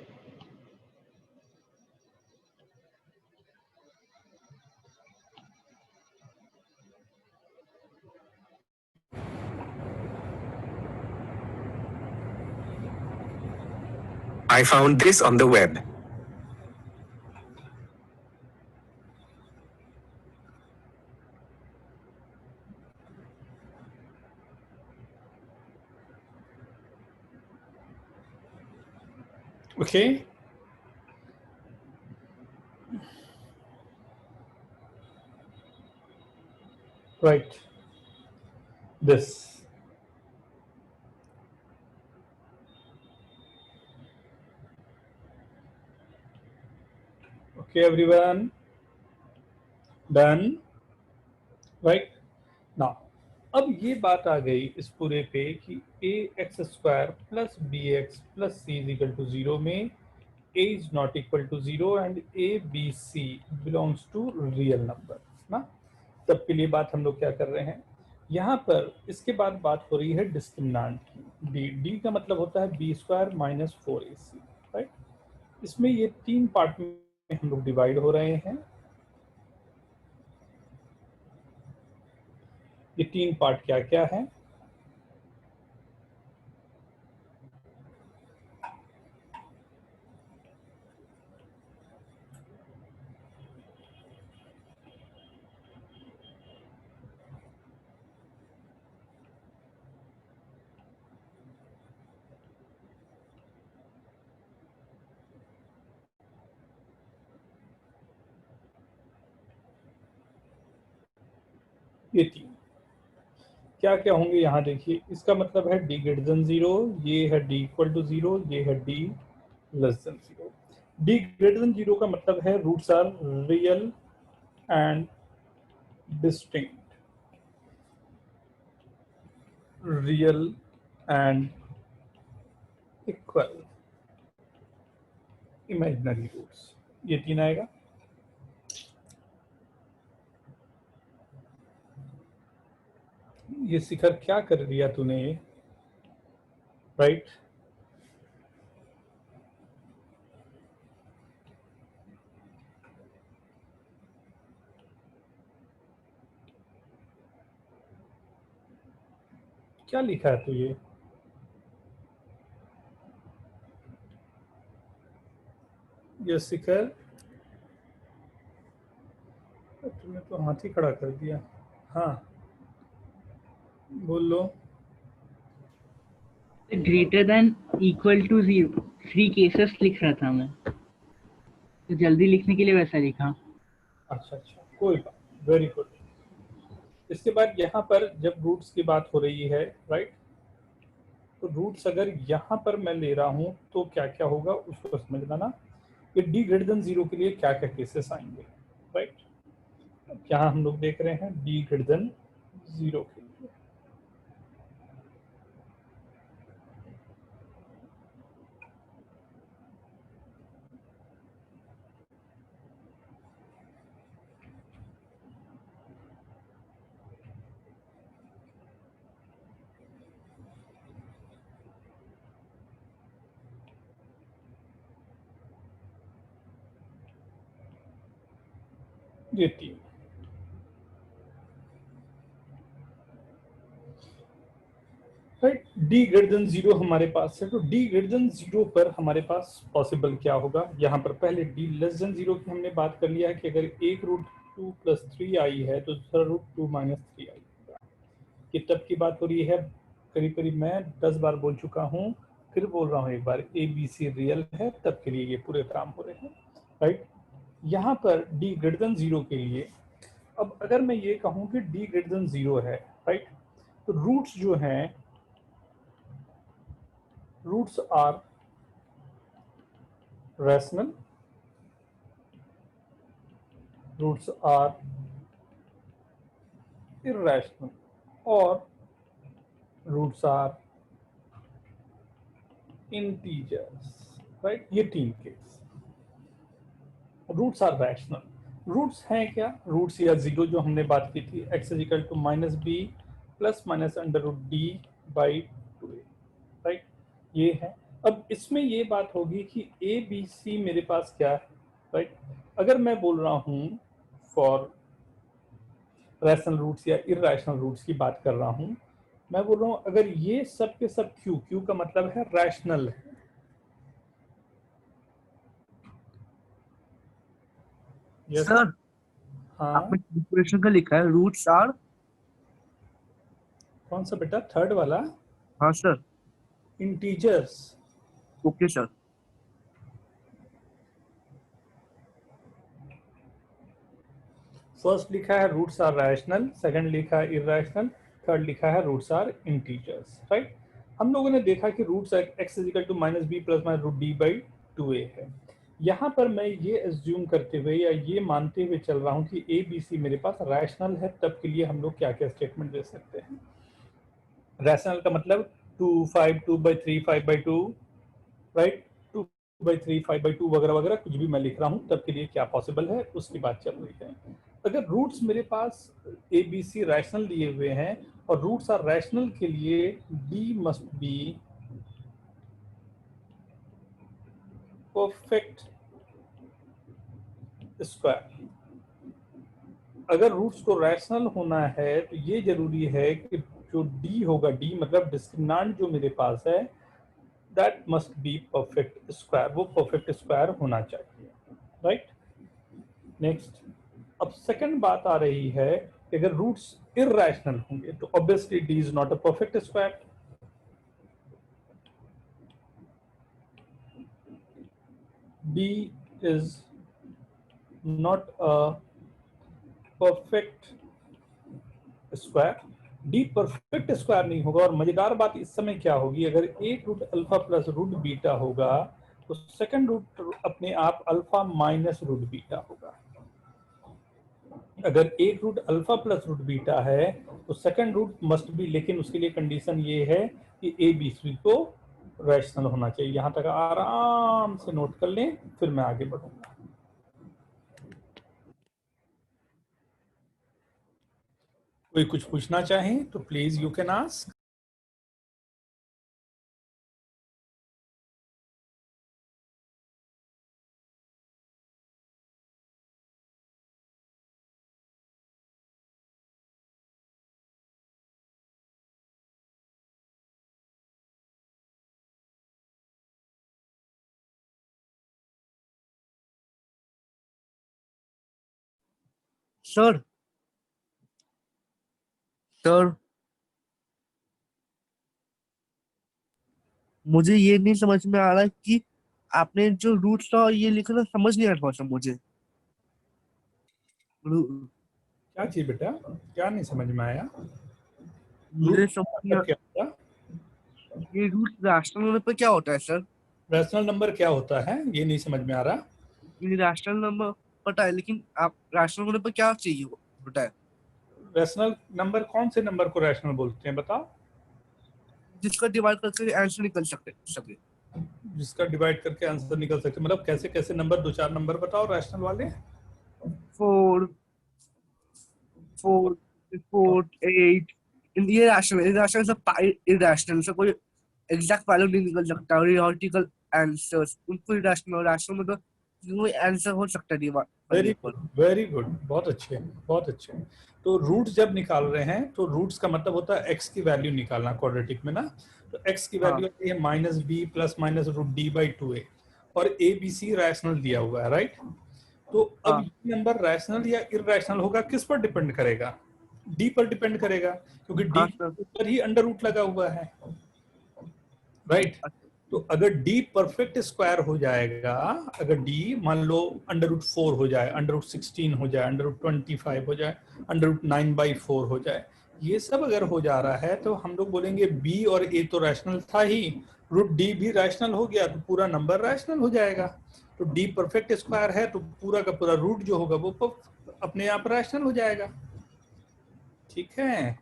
I found this on the web. okay, right, this, okay everyone, done, right now। अब ये बात आ गई इस पूरे पे कि a x square plus b x plus c is equal to 0 में a is not equal to 0 and a b c belongs to real number ना। तब के लिए बात हम लोग क्या कर रहे हैं, यहाँ पर इसके बाद बात हो रही है डिस्क्रिमिनेंट की। d का मतलब होता है b square minus 4ac, right. इसमें ये तीन पार्ट में हम लोग डिवाइड हो रहे हैं। ये तीन पार्ट क्या क्या है, ये तीन क्या क्या होंगे यहाँ देखिए। इसका मतलब है d ग्रेटर देन 0, ये है d इक्वल टू 0, ये है d less than 0। d greater than 0 का मतलब है roots are real and distinct, real and equal, imaginary roots, ये तीन आएगा। ये शिखर क्या कर दिया तूने, राइट? क्या लिखा है तू ये शिखर, तूने तो हाथ ही खड़ा कर दिया। हाँ बोल लो। Greater than equal to 0 3 cases लिख रहा था मैं, तो जल्दी लिखने के लिए वैसा लिखा। अच्छा अच्छा, कोई बात, वेरी गुड। इसके बाद यहाँ पर जब रूट्स की बात हो रही है, राइट, तो रूट्स अगर यहाँ पर मैं ले रहा हूँ तो क्या क्या होगा उसको समझना ना। ये d ग्रेटर देन 0 के लिए क्या क्या केसेस आएंगे, राइट। यहाँ हम लोग देख रहे हैं d ग्रेटर देन 0 के लिए। ये 3। राइट, डी ग्रेटर देन 0 हमारे पास है, तो डी ग्रेटर देन 0 पर हमारे पास पॉसिबल क्या होगा? यहाँ पर पहले डी लेस देन 0 की हमने बात कर लिया है कि अगर एक रूट 2 प्लस 3i है तो दूसरा रूट 2 माइनस 3i होगा। ये तब की बात हो रही है, करीब करीब मैं 10 बार बोल चुका हूँ, फिर बोल रहा हूँ एक बार, ए बी सी रियल है तब के लिए ये पूरे काम हो रहे हैं। राइट, यहाँ पर डी ग्रेटर देन 0 के लिए, अब अगर मैं ये कहूँ कि डी ग्रेटर देन 0 है, राइट, तो रूट्स जो हैं, roots are rational, roots are irrational, or roots are integers, right? ये 3 केस। रूट्स आर रैशनल, रूट्स हैं क्या? रूट्स या 0 जो हमने बात की थी, x is equal to minus b plus minus under root d by 2a, right, ये है। अब इसमें ये बात होगी कि ए बी सी मेरे पास क्या है, राइट। अगर मैं बोल रहा हूँ फॉर रैशनल रूट्स या इरैशनल रूट्स की बात कर रहा हूँ, मैं बोल रहा हूँ अगर ये सब के सब क्यू का मतलब है रैशनल है, yes, सर हाँ, आपने कैलकुलेशन का लिखा है रूट्स आर, कौन सा बेटा? थर्ड वाला, हाँ sir, integers. Okay sir. First लिखा है रूट्स आर रैशनल, सेकंड लिखा है इरैशनल, थर्ड लिखा है रूट्स आर इंटीजर्स, राइट। हम लोगों ने देखा कि roots x is equal to minus b plus minus root d by 2a है। यहाँ पर मैं ये एज्यूम करते हुए या ये मानते हुए चल रहा हूँ कि ए बी सी मेरे पास रैशनल है, तब के लिए हम लोग क्या क्या स्टेटमेंट दे सकते हैं? रैशनल का मतलब 2, 5, 2/3, 5/2, राइट, 2/3, 5/2 वगैरह वगैरह, कुछ भी मैं लिख रहा हूँ, तब के लिए क्या पॉसिबल है उसकी बात चल रही है। अगर रूट्स मेरे पास ए बी सी रैशनल दिए हुए हैं और रूट्स आर रैशनल के लिए D must be perfect square. अगर रूट्स को रैशनल होना है तो ये जरूरी है कि जो डी होगा, डी मतलब डिस्क्रिमिनेंट जो मेरे पास है, that must be perfect square, वो परफेक्ट स्क्वायर होना चाहिए, राइट। नेक्स्ट, अब सेकंड बात आ रही है कि अगर रूट्स इरैशनल होंगे तो obviously D is not a perfect square. D is not a perfect square, D perfect square नहीं होगा। और मजेदार बात इस समय क्या होगी, अगर एक root alpha plus root beta होगा तो सेकंड रूट अपने आप अल्फा माइनस रूट बीटा होगा। अगर एक root alpha plus root beta है तो सेकंड रूट मस्ट बी, लेकिन उसके लिए कंडीशन ये है कि ए बी सी को रैशनल होना चाहिए। यहां तक आराम से नोट कर लें, फिर मैं आगे बढ़ूंगा। कोई कुछ पूछना चाहे तो please you can ask. Sir sir मुझे ये नहीं समझ में आ रहा कि आपने जो रूट्स था ये लिखा था, समझ नहीं आ रहा था मुझे। क्या चीज बेटा, क्या नहीं समझ में आया? मुझे समझ नहीं आ क्या होता? ये रूट रैशनल होने पर क्या होता है सर? रैशनल नंबर क्या होता है ये नहीं समझ में आ रहा? ये रैशनल नंबर पता है, लेकिन आप रैशनल होने पर क्या चाहिए होता है? रैशनल नंबर, कौन से नंबर को रैशनल बोलते हैं बताओ? जिसका डिवाइड करके आंसर निकल सके। जिसका डिवाइड करके आंसर निकल सकते, मतलब कैसे कैसे नंबर? 2-4 नंबर बताओ रैशनल वाले। 4, 4, 4, 8, ये रैशनल सब इरैशनल से कोई एग्जैक्ट वैल्यू नहीं निकल सकता। और थियोरेटिकल आंसर्स उनको इरैशनल, रैशनल मतलब कोई आंसर हो सकता है वेरी गुड, वेरी गुड, बहुत अच्छे, बहुत अच्छे। तो रूट्स जब निकाल रहे हैं तो रूट्स का मतलब होता है एक्स की वैल्यू निकालना क्वाड्रेटिक में ना। तो एक्स की वैल्यू आती है minus b plus minus root d by 2a, और ए बी सी रैशनल दिया हुआ है, राइट। तो अब ये नंबर रैशनल या इररैशनल होगा किस पर डिपेंड करेगा? डी पर डिपेंड करेगा, क्योंकि डी के ऊपर ही अंडर रूट लगा हुआ है, राइट। तो अगर d परफेक्ट स्क्वायर हो जाएगा, अगर d मान लो अंडर रूट 4 हो जाए, अंडर रूट 16 हो जाए, अंडर रूट 25 हो जाए, अंडर रूट 9/4 हो जाए, ये सब अगर हो जा रहा है तो हम लोग बोलेंगे b और a तो रैशनल था ही, रूट d भी रैशनल हो गया तो पूरा नंबर रैशनल हो जाएगा। तो d परफेक्ट स्क्वायर है तो पूरा का पूरा रूट जो होगा वो अपने आप रैशनल हो जाएगा। ठीक है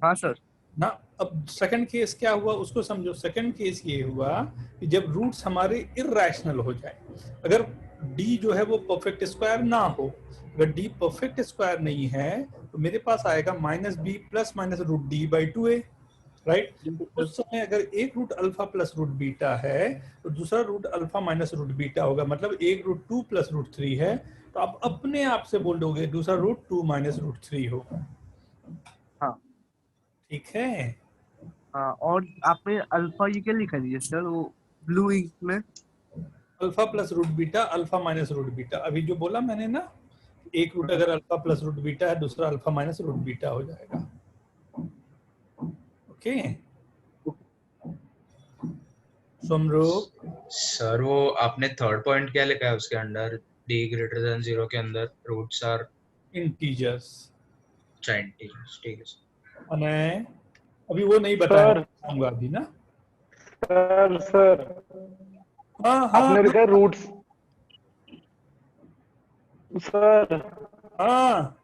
हाँ सर। ना। अब सेकंड केस क्या हुआ उसको समझो। सेकंड केस ये हुआ कि जब रूट्स हमारे इररैशनल हो जाए, अगर d जो है वो परफेक्ट स्क्वायर ना हो, अगर d परफेक्ट स्क्वायर नहीं है तो मेरे पास आएगा minus b plus minus root d by 2a, right. तो उस समय अगर एक root alpha plus root beta है तो दूसरा root alpha minus root beta होगा, मतलब एक रूट 2 प्लस रूट 3 है तो आप अपने आप से बोल दोगे दूसरा रूट 2 माइनस रूट 3 होगा। हाँ ठीक है। हाँ, और आपने अल्फा ये क्या लिखा है सर वो ब्लू इंक में? Alpha plus root beta, alpha minus root beta, अभी जो बोला मैंने ना, एक रूट अगर अल्फा प्लस रूट बीटा है दूसरा अल्फा माइनस रूट बीटा हो जाएगा। ओके सोमरूप। सर वो आपने थर्ड पॉइंट क्या लिखा है उसके अंदर, d ग्रेटर देन 0 के अंदर रूट्स आर इंटीजर्स, इंटीजर्स, ठीक है सर। अने अभी वो नहीं बताया सर अभी ना। सर हाँ हाँ आपने लिखा है रूट्स। सर हाँ,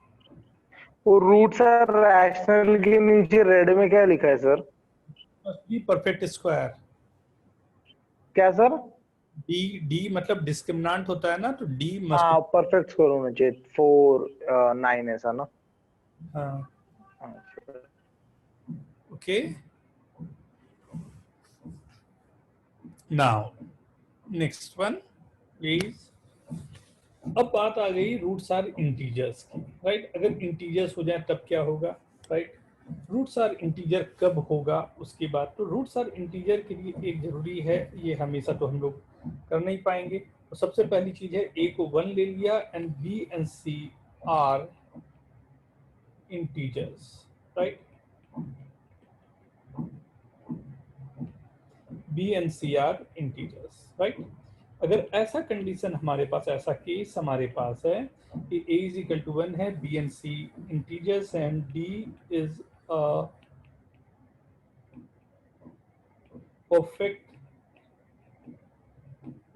वो रूट्स आर रैशनल के नीचे रेड में क्या लिखा है सर? D perfect square. क्या सर? डी, डी मतलब डिस्क्रिमिनेंट होता है ना, तो डी मस्ट। हाँ परफेक्ट स्कोर होना चाहिए 4 9 ऐसा ना। हाँ हाँ, sir। Okay now next one please. अब बात आ गई रूट्स आर इंटीजर्स की, राइट। अगर इंटीजर्स हो जाए तब क्या होगा, राइट। रूट्स आर इंटीजर कब होगा उसकी बात। तो रूट्स आर इंटीजर के लिए एक जरूरी है, ये हमेशा तो हम लोग कर नहीं पाएंगे। तो सबसे पहली चीज है ए को 1 ले लिया and b and c are integers, right. B and c are integers, right. अगर ऐसा कंडीशन हमारे पास, ऐसा केस हमारे पास है कि a इज इक्वल टू 1 है, b and c integers and d is perfect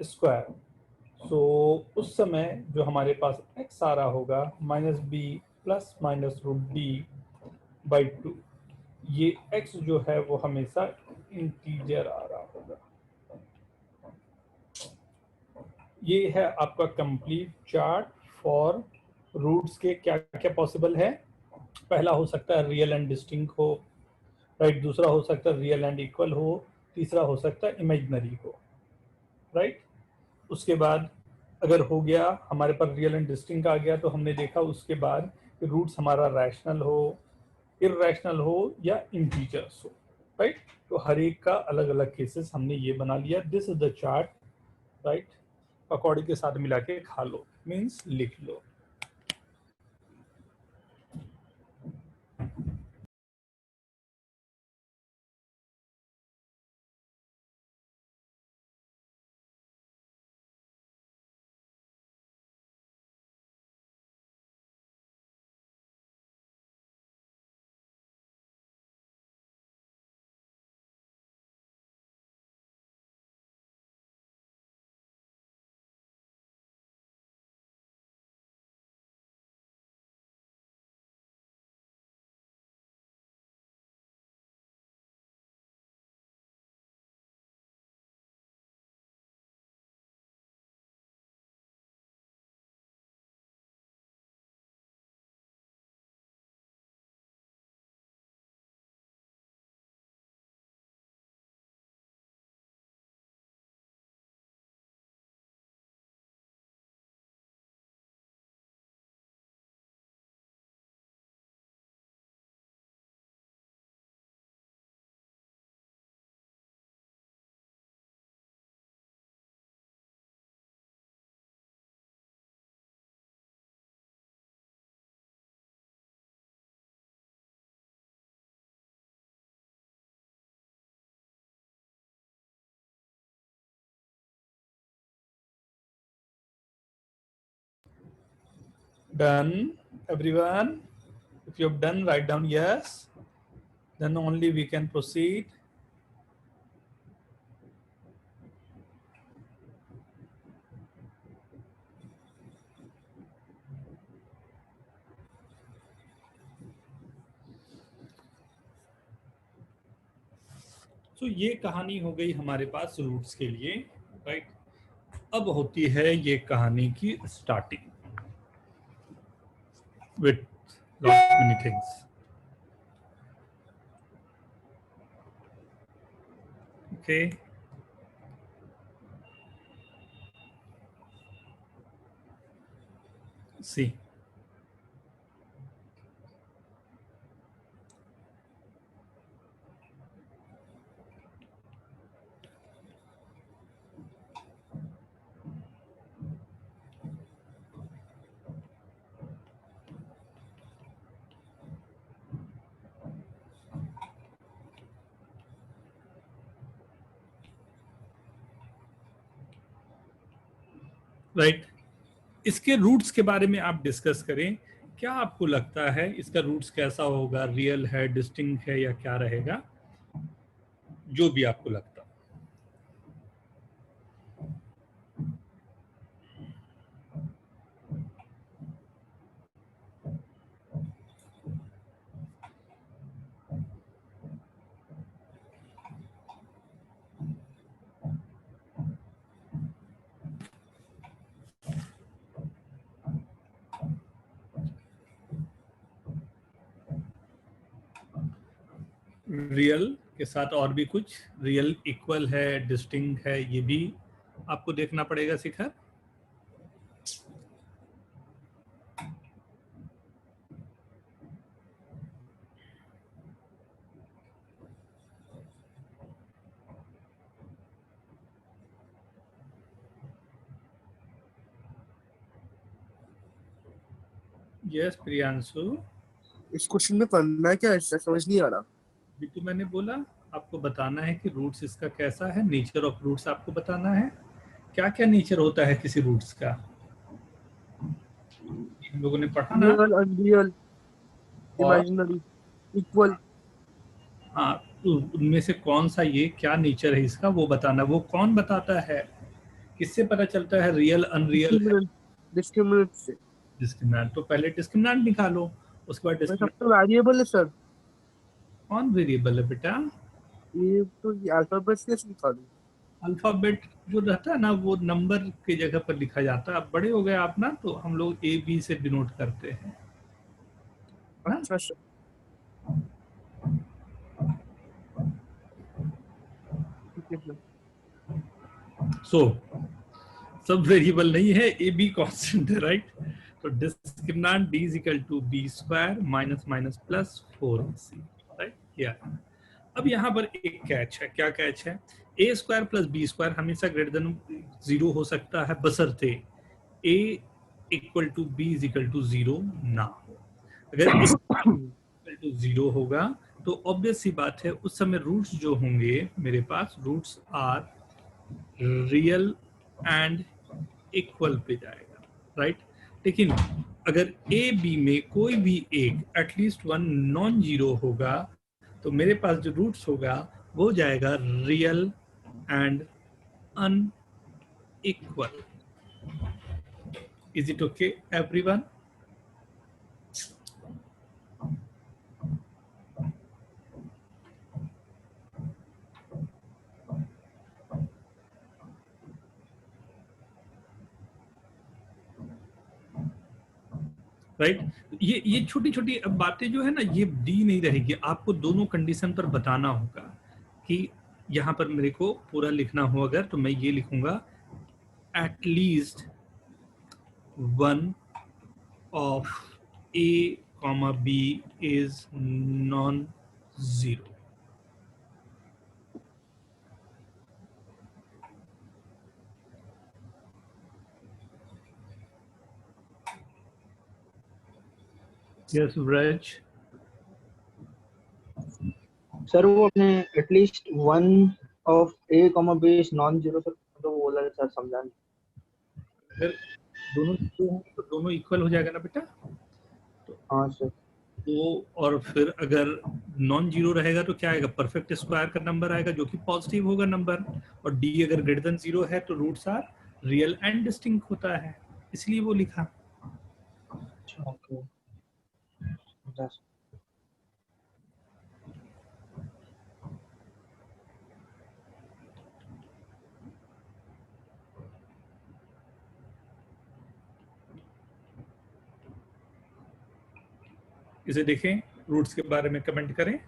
square, so उस समय जो हमारे पास x आ रहा होगा minus b plus minus root d by 2, ये x जो है वो हमेशा इंटीजर आ रहा होगा। ये है आपका कंप्लीट चार्ट फॉर रूट्स के क्या क्या पॉसिबल है। पहला हो सकता है रियल एंड डिस्टिंक्ट हो, राइट। दूसरा हो सकता है रियल एंड इक्वल हो, तीसरा हो सकता है इमेजिनरी हो, राइट। उसके बाद अगर हो गया हमारे पास रियल एंड डिस्टिंक्ट आ गया तो हमने देखा उसके बाद कि रूट्स हमारा रैशनल हो, इररैशनल हो या इंटीजर्स हो, राइट। तो हर एक का अलग अलग केसेस हमने ये बना लिया। This is the chart, right. Pakodi के साथ मिला के खा लो, मीन्स लिख लो। Done, everyone? If you have done, write down yes. Then only we can proceed. तो ये कहानी हो गई हमारे पास रूट्स के लिए, राइट? अब होती है ये कहानी की starting with lots many things. Okay, see. Right, इसके रूट्स के बारे में आप डिस्कस करें. क्या आपको लगता है इसका रूट्स कैसा होगा? रियल है, डिस्टिंक्ट है, या क्या रहेगा? जो भी आपको लगता. रियल के साथ और भी कुछ, रियल इक्वल है, डिस्टिंक्ट है, ये भी आपको देखना पड़ेगा शिखर. यस प्रियांशु, इस क्वेश्चन में करना है क्या? ऐसा समझ नहीं आ रहा. भी तो मैंने बोला आपको बताना है कि रूट्स इसका कैसा है, नेचर ऑफ रूट्स आपको बताना है. क्या क्या नेचर होता है किसी रूट्स का, हम लोगों ने पढ़ा ना. Real, unreal, imaginary, equal. हाँ, तो उनमें से कौन सा ये क्या नेचर है इसका वो बताना. वो कौन बताता है? किससे पता चलता है रियल अनरियल? डिस्क्रिमिनेंट से. डिस्क्रिमिनेंट. तो पहले डिस्क्रिमिनेंट निकालो, उसके बाद सब डिस्क्रिमिनेंट. तो वेरिएबल है सर. कौन वेरिएबल है बेटा? ये तो अल्फाबेट कैसे निकालूं? अल्फाबेट जो रहता है ना वो नंबर की जगह पर लिखा जाता है. अब बड़े हो गए आप ना, तो हम लोग ए बी से डिनोट करते हैं. अच्छा सर. ठीक है सर. सो सब वेरिएबल नहीं है, ए बी कांस्टेंट है, राइट? तो discriminant d is equal to b square minus minus plus 4ac, right? या अब यहाँ पर एक कैच है. क्या कैच है? A square plus b square हमेशा ग्रेटर देन 0 हो सकता है बशर्ते a equal to b is equal to 0 ना हो. अगर इक्वल टू 0 होगा तो ऑब्वियस सी बात है उस समय रूट्स जो होंगे मेरे पास, roots are real and equal पे जाएगा, राइट? लेकिन अगर ए बी में कोई भी एक एटलीस्ट वन नॉन जीरो होगा तो मेरे पास जो रूट्स होगा वो जाएगा real and unequal. Is it okay everyone? Right? ये छोटी छोटी बातें जो है ना ये दी नहीं रहेगी. आपको दोनों कंडीशन पर बताना होगा कि यहाँ पर मेरे को पूरा लिखना हो अगर तो मैं ये लिखूंगा at least one of a comma b is non zero. Yes Vraj. Sir वो अपने at least one of a comma b is non zero sir, तो वो बोला सर समझा नहीं. दोनों जीरो होंगे तो दोनों इक्वल हो जाएगा ना बेटा। हाँ सर। तो और फिर अगर नॉन जीरो रहेगा तो क्या आएगा, परफेक्ट स्क्वायर का नंबर आएगा जो कि पॉजिटिव होगा नंबर, और डी अगर ग्रेटर देन जीरो है तो roots are real and distinct होता है, इसलिए वो लिखा। ओके। दस। इसे देखें, रूट्स के बारे में कमेंट करें।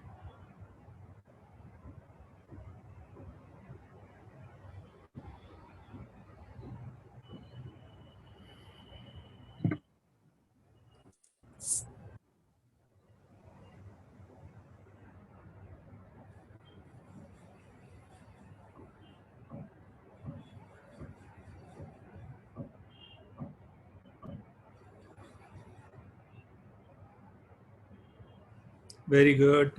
Very good.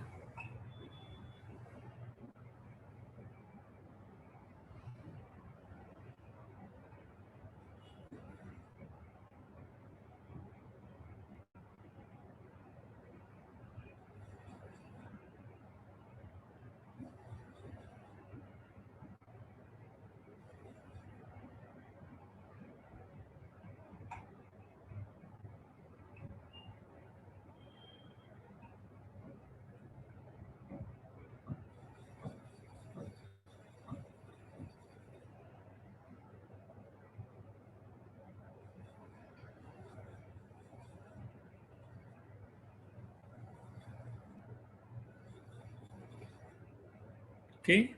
Okay,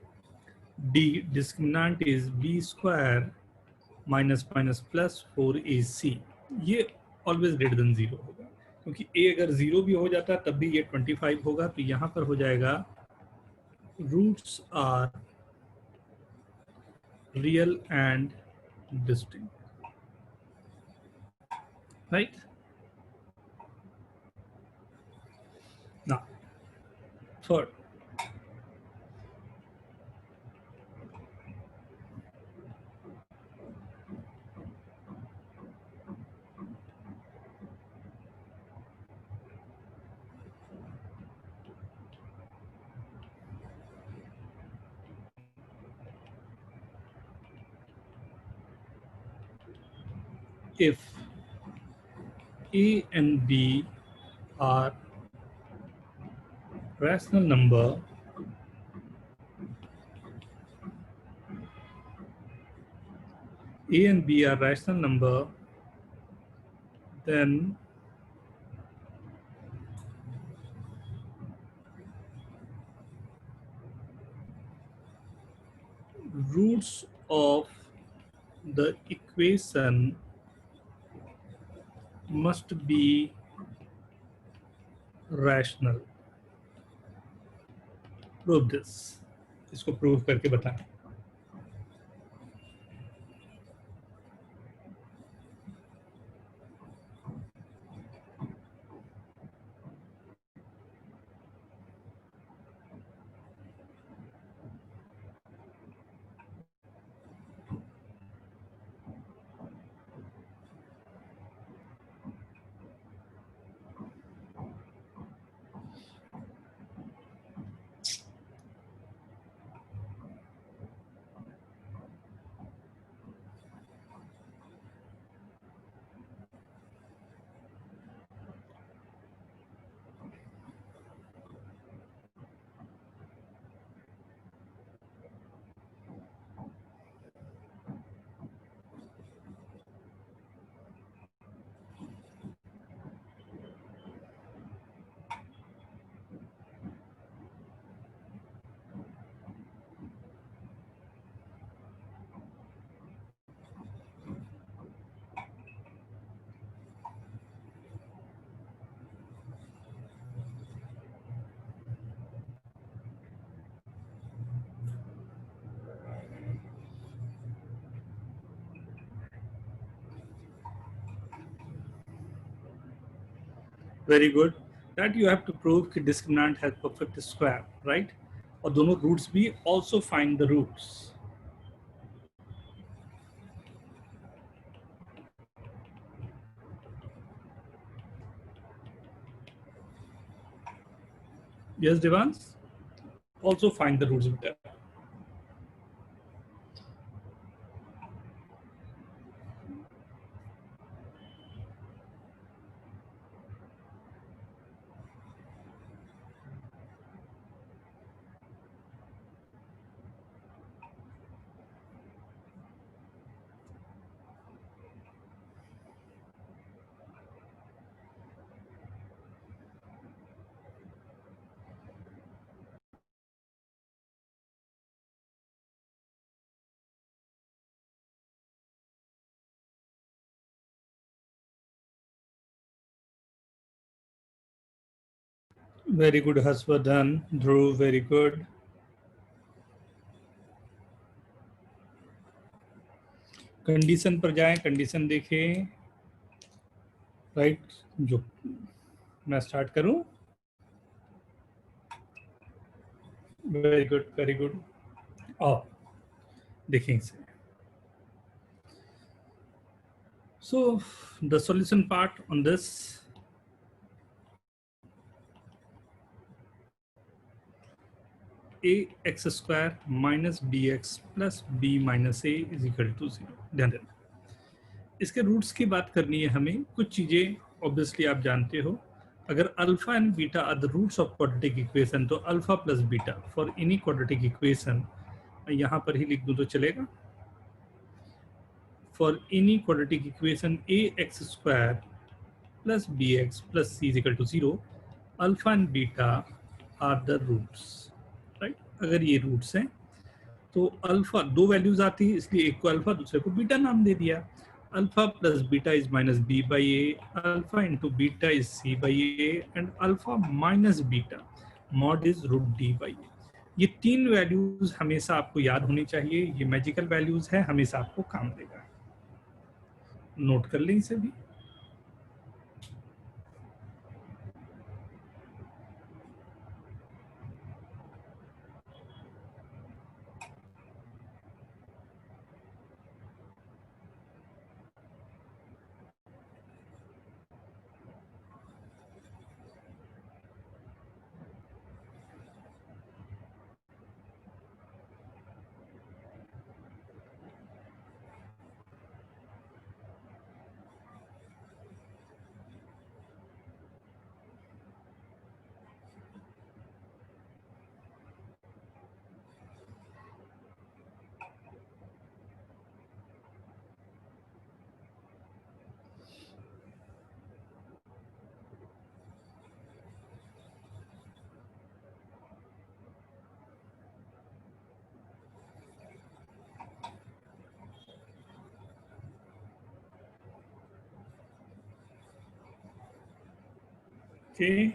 D discriminant is b square minus minus plus 4ac, ये ऑलवेज ग्रेटर देन जीरो होगा, क्योंकि a अगर जीरो भी हो जाता तब भी ये 25 होगा, तो यहाँ पर हो जाएगा roots are real and distinct, right. Now third, if a and b are rational number, a and b are rational number, then roots of the equation must be rational. Prove this. इसको prove करके बताएं। Very good. That you have to prove कि discriminant has perfect square, right? और दोनों roots भी also find the roots. Yes, Devans? Also find the roots beta. Very good, Hasvardhan. Dhruv, very good. Condition पर जाएं, condition देखें. Right, जो मैं start करूं. Very good, very good. देखें इसे. So the solution part on this, ax square minus bx plus b minus a is equal to 0. ध्यान देना, इसके रूट्स की बात करनी है हमें. कुछ चीजें ऑब्वियसली आप जानते हो. अगर alpha and beta are the roots of quadratic equation, तो alpha plus beta for any quadratic equation, यहाँ पर ही लिख दूं तो चलेगा. For any quadratic equation ax square plus bx plus c is equal to 0, alpha and beta are the roots, right? अगर ये roots हैं तो अल्फा दो वैल्यूज आती है, इसलिए एक को अल्फा दूसरे को बीटा नाम दे दिया. Alpha plus beta is minus b by a, alpha into beta is c by a, and alpha minus beta mod is root d by a. ये तीन वैल्यूज हमेशा आपको याद होनी चाहिए. ये मैजिकल वैल्यूज है, हमेशा आपको काम देगा. नोट कर लें इसे भी. Okay,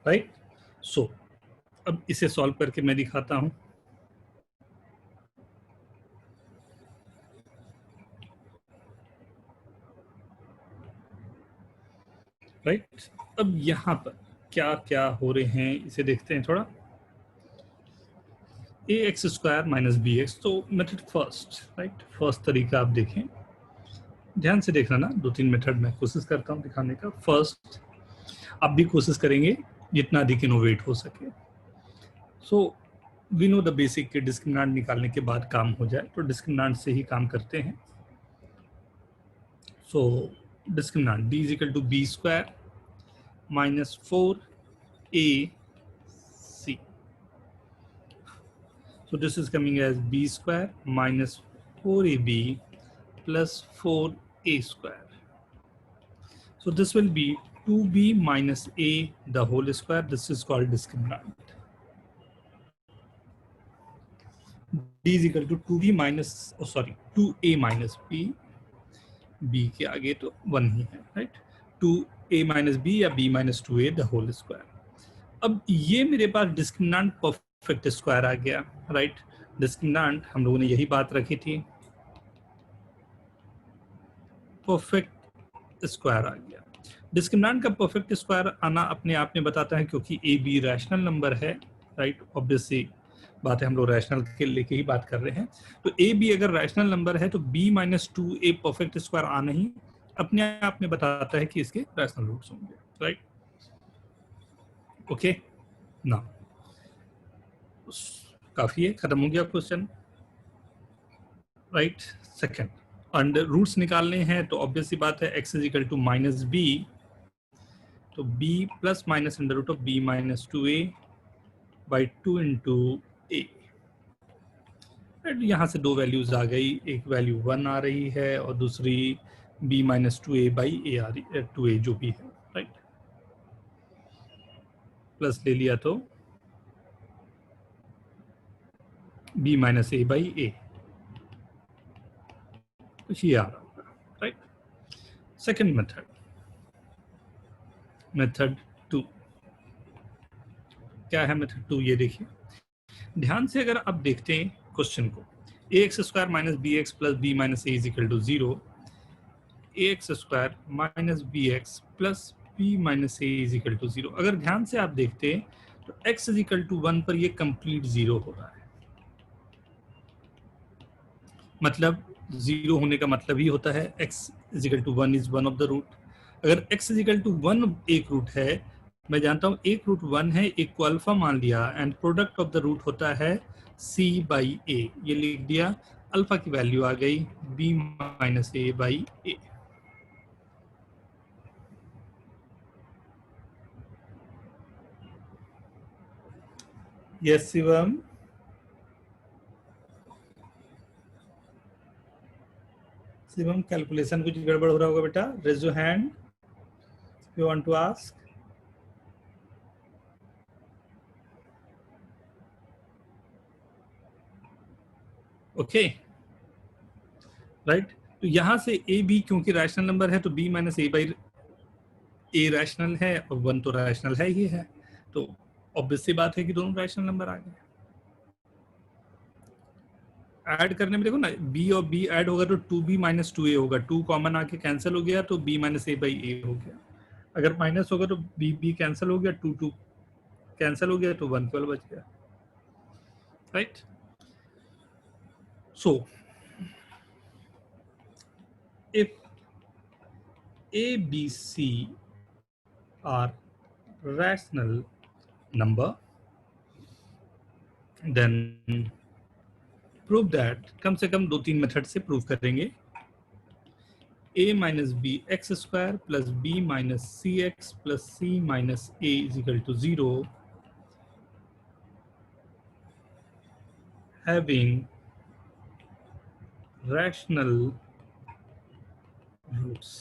right. सो अब इसे सॉल्व करके मैं दिखाता हूं. राइट, अब यहां पर क्या क्या हो रहे हैं इसे देखते हैं थोड़ा. A x square minus b x, तो मेथड फर्स्ट, राइट, फर्स्ट तरीका आप देखें, ध्यान से देखना ना. दो तीन मेथड मैं कोशिश करता हूं दिखाने का. फर्स्ट आप भी कोशिश करेंगे जितना अधिक इनोवेट हो सके. So we know the basic के डिस्क्रिमिनेंट निकालने के बाद काम हो जाए, तो डिस्क्रिमिनेंट से ही काम करते हैं. So discriminant d is equal to b square minus 4ac. So this is coming as b square minus 4ab plus 4a square. So this will be 2b minus a the whole square. This is called discriminant. d is equal to 2b minus, 2a minus b. b के आगे तो 1 ही है, right? 2a minus b या b minus 2a the whole square. अब ये मेरे पास discriminant perfect square आ गया, right. Discriminant हम लोगों ने यही बात रखी थी, परफेक्ट स्क्वायर आ गया. डिस्क्रिमिनेंट का परफेक्ट स्क्वायर आना अपने आप में बताता है, क्योंकि ए बी रैशनल नंबर है, राइट. ऑब्वियसली बात है, हम लोग रैशनल के लेके ही बात कर रहे हैं. तो ए बी अगर रैशनल नंबर है तो b minus 2a perfect square आना ही अपने आप में बताता है कि इसके रैशनल रूट्स होंगे, राइट. ओके, ना, काफी है, खत्म हो गया question, right. Second, and roots निकालने हैं तो ऑब्वियस सी बात है x is equal to minus b, तो b plus minus under root of b minus 2a by 2 into a. यहाँ से दो वैल्यूज आ गई, एक वैल्यू 1 आ रही है और दूसरी b माइनस 2a बाई ए आ रही है, 2a जो भी है, राइट। प्लस ले लिया तो b माइनस ए बाई ए, कुछ ये आ रहा होगा, राइट। सेकेंड मेथड, मेथड 2 क्या है? मेथड 2 ये देखिए, ध्यान से अगर आप देखते हैं क्वेश्चन को, a x square minus b x plus b minus a is equal to 0, a x square minus b x plus b minus a is equal to 0। अगर ध्यान से आप देखते हैं तो x इज इक्वल टू 1 पर ये कंप्लीट 0 हो रहा है, मतलब 0 होने का मतलब ही होता है x is equal to 1 is one of the root. अगर x इज इक्वल टू 1 एक रूट है, मैं जानता हूं एक रूट 1 है, एक को अल्फा मान लिया, and product of the root होता है c बाई a, ये लिख दिया, अल्फा की वैल्यू आ गई b minus a by a. Yes Shivam, Shivam calculation कुछ गड़बड़ हो रहा होगा बेटा, raise your hand you want to ask. Okay, right. तो यहां से ए बी क्योंकि रैशनल नंबर है तो b minus a by a rational है और 1 तो रैशनल है ही है, तो ऑब्वियस सी बात है कि दोनों रैशनल नंबर आ गए। ऐड करने में देखो ना, b और b ऐड होगा तो 2b माइनस 2a होगा, 2 कॉमन आके कैंसिल हो गया तो b माइनस ए बाई ए हो गया। अगर माइनस होगा तो b कैंसिल हो गया, 2 कैंसिल हो गया तो 1 12 बच गया, right. So if a b c are rational number, then prove that, कम से कम 2-3 मेथड से प्रूव करेंगे, a minus b x square plus b minus c x plus c minus a is equal to 0 having rational roots।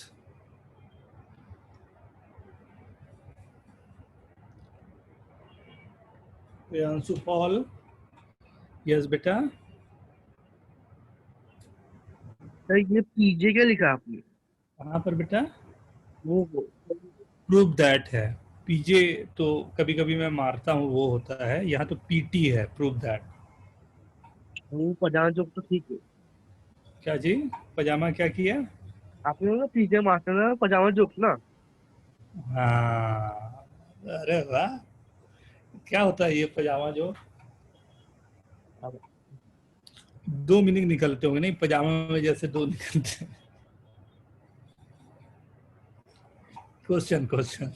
Priyanshu Paul, yes बेटा। Sir ये PJ क्या लिखा आपने? कहाँ पर बेटा? वो प्रूव दैट है, पीजे तो कभी कभी मैं मारता हूँ वो होता है, यहाँ तो पीटी है, प्रूव दैट। वो पजामा जोक तो ठीक है, क्या जी? पजामा क्या किया? आपने ना पीजे मास्टर ना पजामा जोक ना। हाँ, अरे वाह, क्या होता है ये पजामा जो? दो मीनिंग निकलते होंगे नहीं, पजामा में जैसे दो निकलते हैं। Question question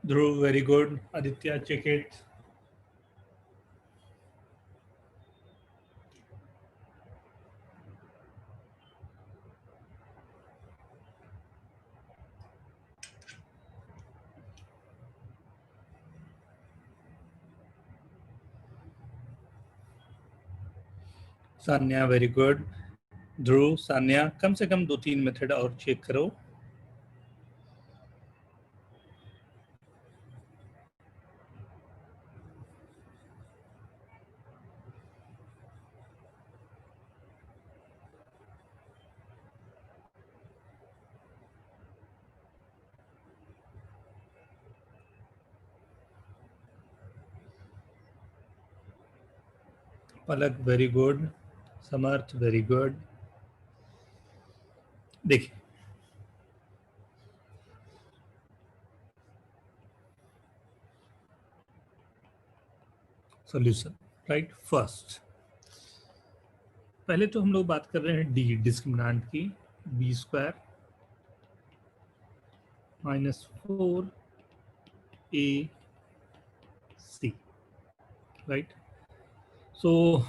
Dhruv, very good. Aditya, check it. Sanya, very good. Dhruv, Sanya, कम से कम 2-3 मेथड और चेक करो. Palak, very good. Samarth, very good. देखिए, सॉल्यूशन, राइट. फर्स्ट, पहले तो हम लोग बात कर रहे हैं डी डिस्क्रिमिनेंट की. बी स्क्वायर माइनस 4ac, राइट. सो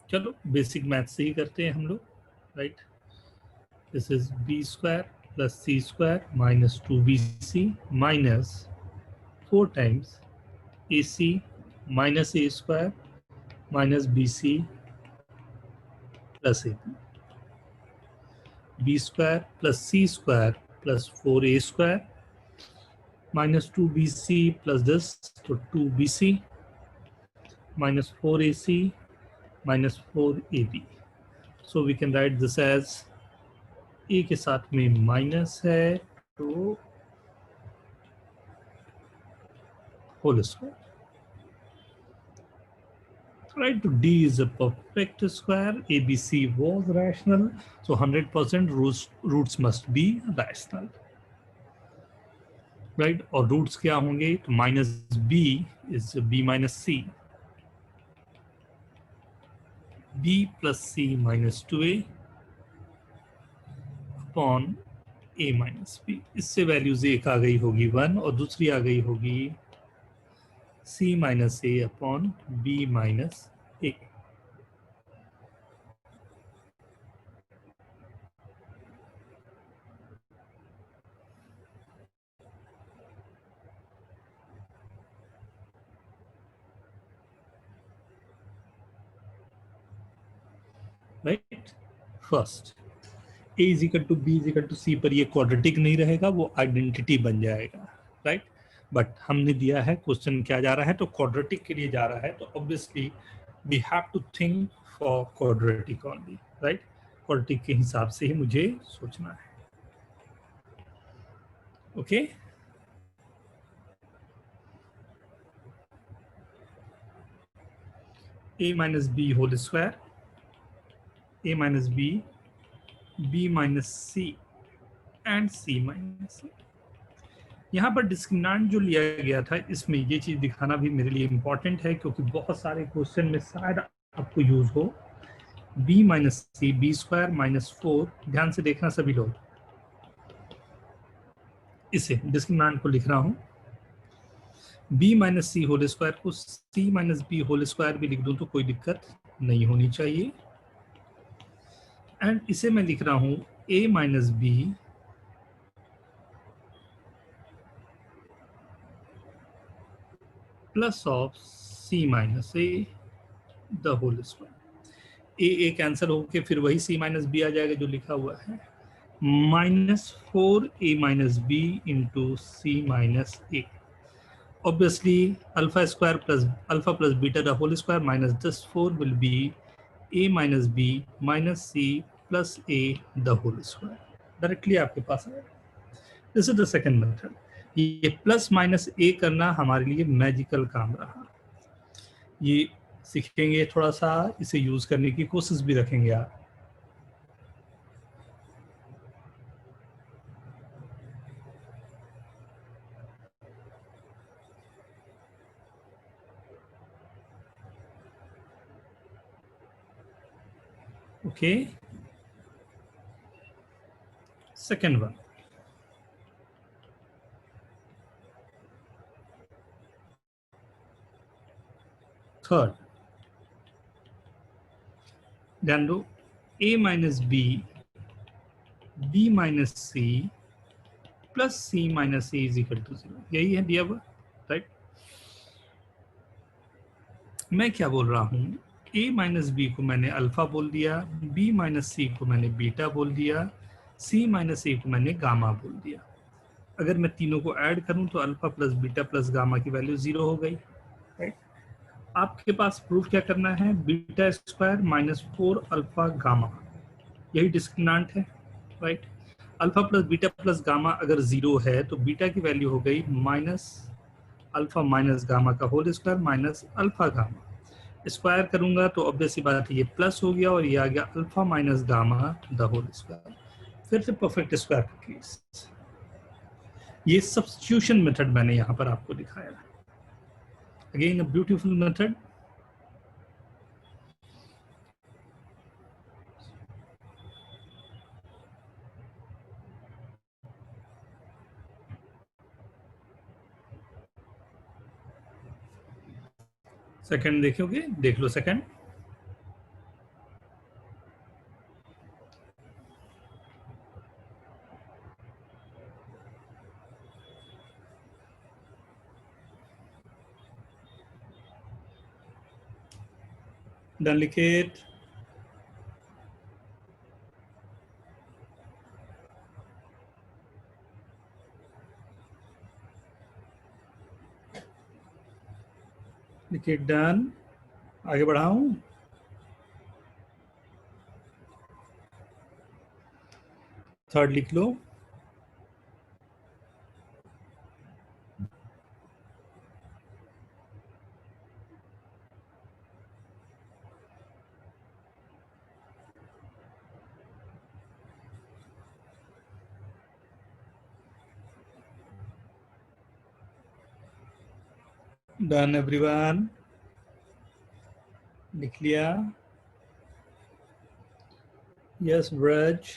चलो बेसिक मैथ से ही करते हैं हम लोग, राइट. This is b square plus c square minus 2bc minus 4 times ac minus a square minus bc plus ab. b square plus c square plus 4a square minus 2bc plus this, तो 2bc minus 4ac minus 4ab. So we can write this as a के साथ में minus है तो whole square, right. So D is a perfect square. ABC was rational, so 100% roots must be rational, right. और roots क्या होंगे, तो minus b is b minus c, b plus c minus 2a upon a minus b. इससे values एक आ गई होगी 1 और दूसरी आ गई होगी c minus a upon b minus a. Right. First, a is equal to b is equal to c पर ये क्वाड्रेटिक नहीं रहेगा, वो आइडेंटिटी बन जाएगा, राइट. बट हमने दिया है क्वेश्चन क्या जा रहा है, तो क्वाड्रेटिक के लिए जा रहा है, तो obviously we have to think for quadratic only, right. Quadratic के हिसाब से ही मुझे सोचना है. Okay. a minus b whole square, a minus b, b minus c and c minus c. यहाँ पर डिस्क्रिमिनेंट जो लिया गया था, इसमें ये चीज दिखाना भी मेरे लिए इंपॉर्टेंट है, क्योंकि बहुत सारे क्वेश्चन में शायद आपको यूज हो. b माइनस सी, बी स्क्वायर माइनस 4, ध्यान से देखना सभी लोग, इसे डिस्क्रिमिनेंट को लिख रहा हूँ. b minus c whole square को c minus b whole square भी लिख दूं तो कोई दिक्कत नहीं होनी चाहिए. एंड इसे मैं लिख रहा हूँ a minus b plus of c minus a the whole square. A cancel होके फिर वही c माइनस बी आ जाएगा जो लिखा हुआ है, minus 4a minus b into c minus a. Obviously alpha square plus alpha plus beta the whole square minus this 4 will be a minus b minus c plus a the whole square. Directly आपके पास आएगा. This is the second method. ये plus minus a करना हमारे लिए magical काम रहा. ये सीखेंगे थोड़ा सा, इसे यूज करने की कोशिश भी रखेंगे आप. ओके. सेकंड वन, थर्ड, ध्यान दो, a minus b, b minus c plus c minus a is equal to 0, यही है दिया हुआ, राइट। मैं क्या बोल रहा हूं, a माइनस बी को मैंने अल्फा बोल दिया, b माइनस सी को मैंने बीटा बोल दिया, c माइनस ए को मैंने गामा बोल दिया। अगर मैं तीनों को ऐड करूं तो alpha plus beta plus gamma की वैल्यू 0 हो गई, राइट। आपके पास प्रूफ क्या करना है, beta square minus 4 alpha gamma, यही डिस्क्रिमिनेंट है, right. Alpha plus beta plus gamma अगर 0 है तो बीटा की वैल्यू हो गई माइनस अल्फा माइनस गामा का whole square minus alpha gamma. Square करूंगा तो ऑब्वियस सी बात है ये प्लस हो गया और ये आ गया alpha minus gamma the whole square. फिर से परफेक्ट स्क्वायर का केस, ये सब्स्टिट्यूशन मेथड मैंने यहां पर आपको दिखाया, again a beautiful method. Second देखोगे, देख लो सेकंड। डन, लिखित। लिखित डन, आगे बढ़ाऊं। थर्ड लिख लो। डन एवरीवन, लिख लिया। यस ब्रज।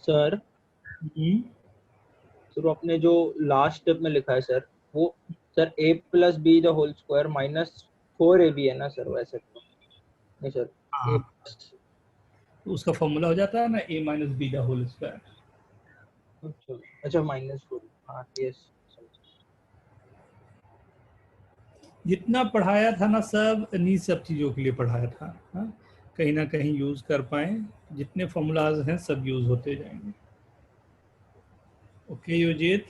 सर सर आपने जो लास्ट स्टेप में लिखा है सर, वो sir a plus b the whole square minus 4ab है ना सर, वैसे तो नहीं सर। हाँ, तो उसका फॉर्मूला हो जाता है ना a minus b the whole square. अच्छा माइनस 4, हाँ यस। जितना पढ़ाया था ना सब इन्हीं सब चीज़ों के लिए पढ़ाया था, हाँ? कहीं ना कहीं यूज कर पाए, जितने फॉर्मूलाज हैं सब यूज होते जाएंगे। ओके योजित।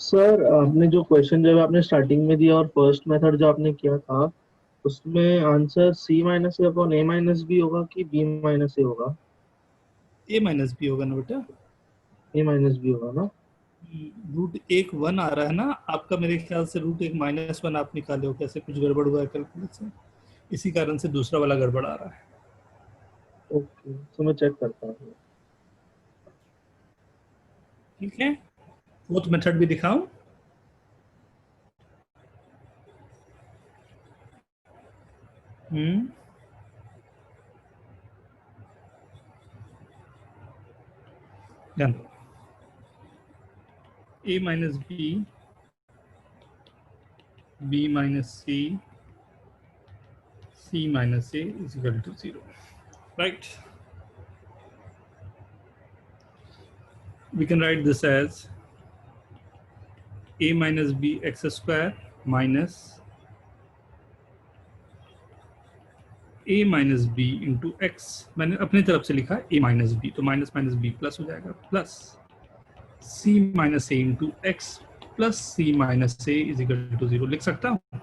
सर आपने जो क्वेश्चन जब आपने स्टार्टिंग में दिया और फर्स्ट मेथड जो आपने किया था उसमें answer c minus a upon a minus b होगा कि b माइनस ए होगा? a माइनस बी होगा ना बेटा, a माइनस बी होगा ना। रूट 1 1 आ रहा है ना आपका, मेरे ख्याल से रूट 1 माइनस 1 आप निकाले हो, कैसे कुछ गड़बड़ हुआ है कैलकुलेशन, इसी कारण से दूसरा वाला गड़बड़ आ रहा है। ओके, तो मैं चेक करता हूँ। ठीक है, फोर्थ मेथड भी दिखाऊं। ध्यान दो, a minus b, b minus c, c minus a is equal to 0, right. We can write this as a minus b x square minus a minus b into x, मैंने अपनी तरफ से लिखा a minus b, तो minus minus b plus हो जाएगा, plus c minus a into x plus c minus a is equal to 0 लिख सकता हूँ।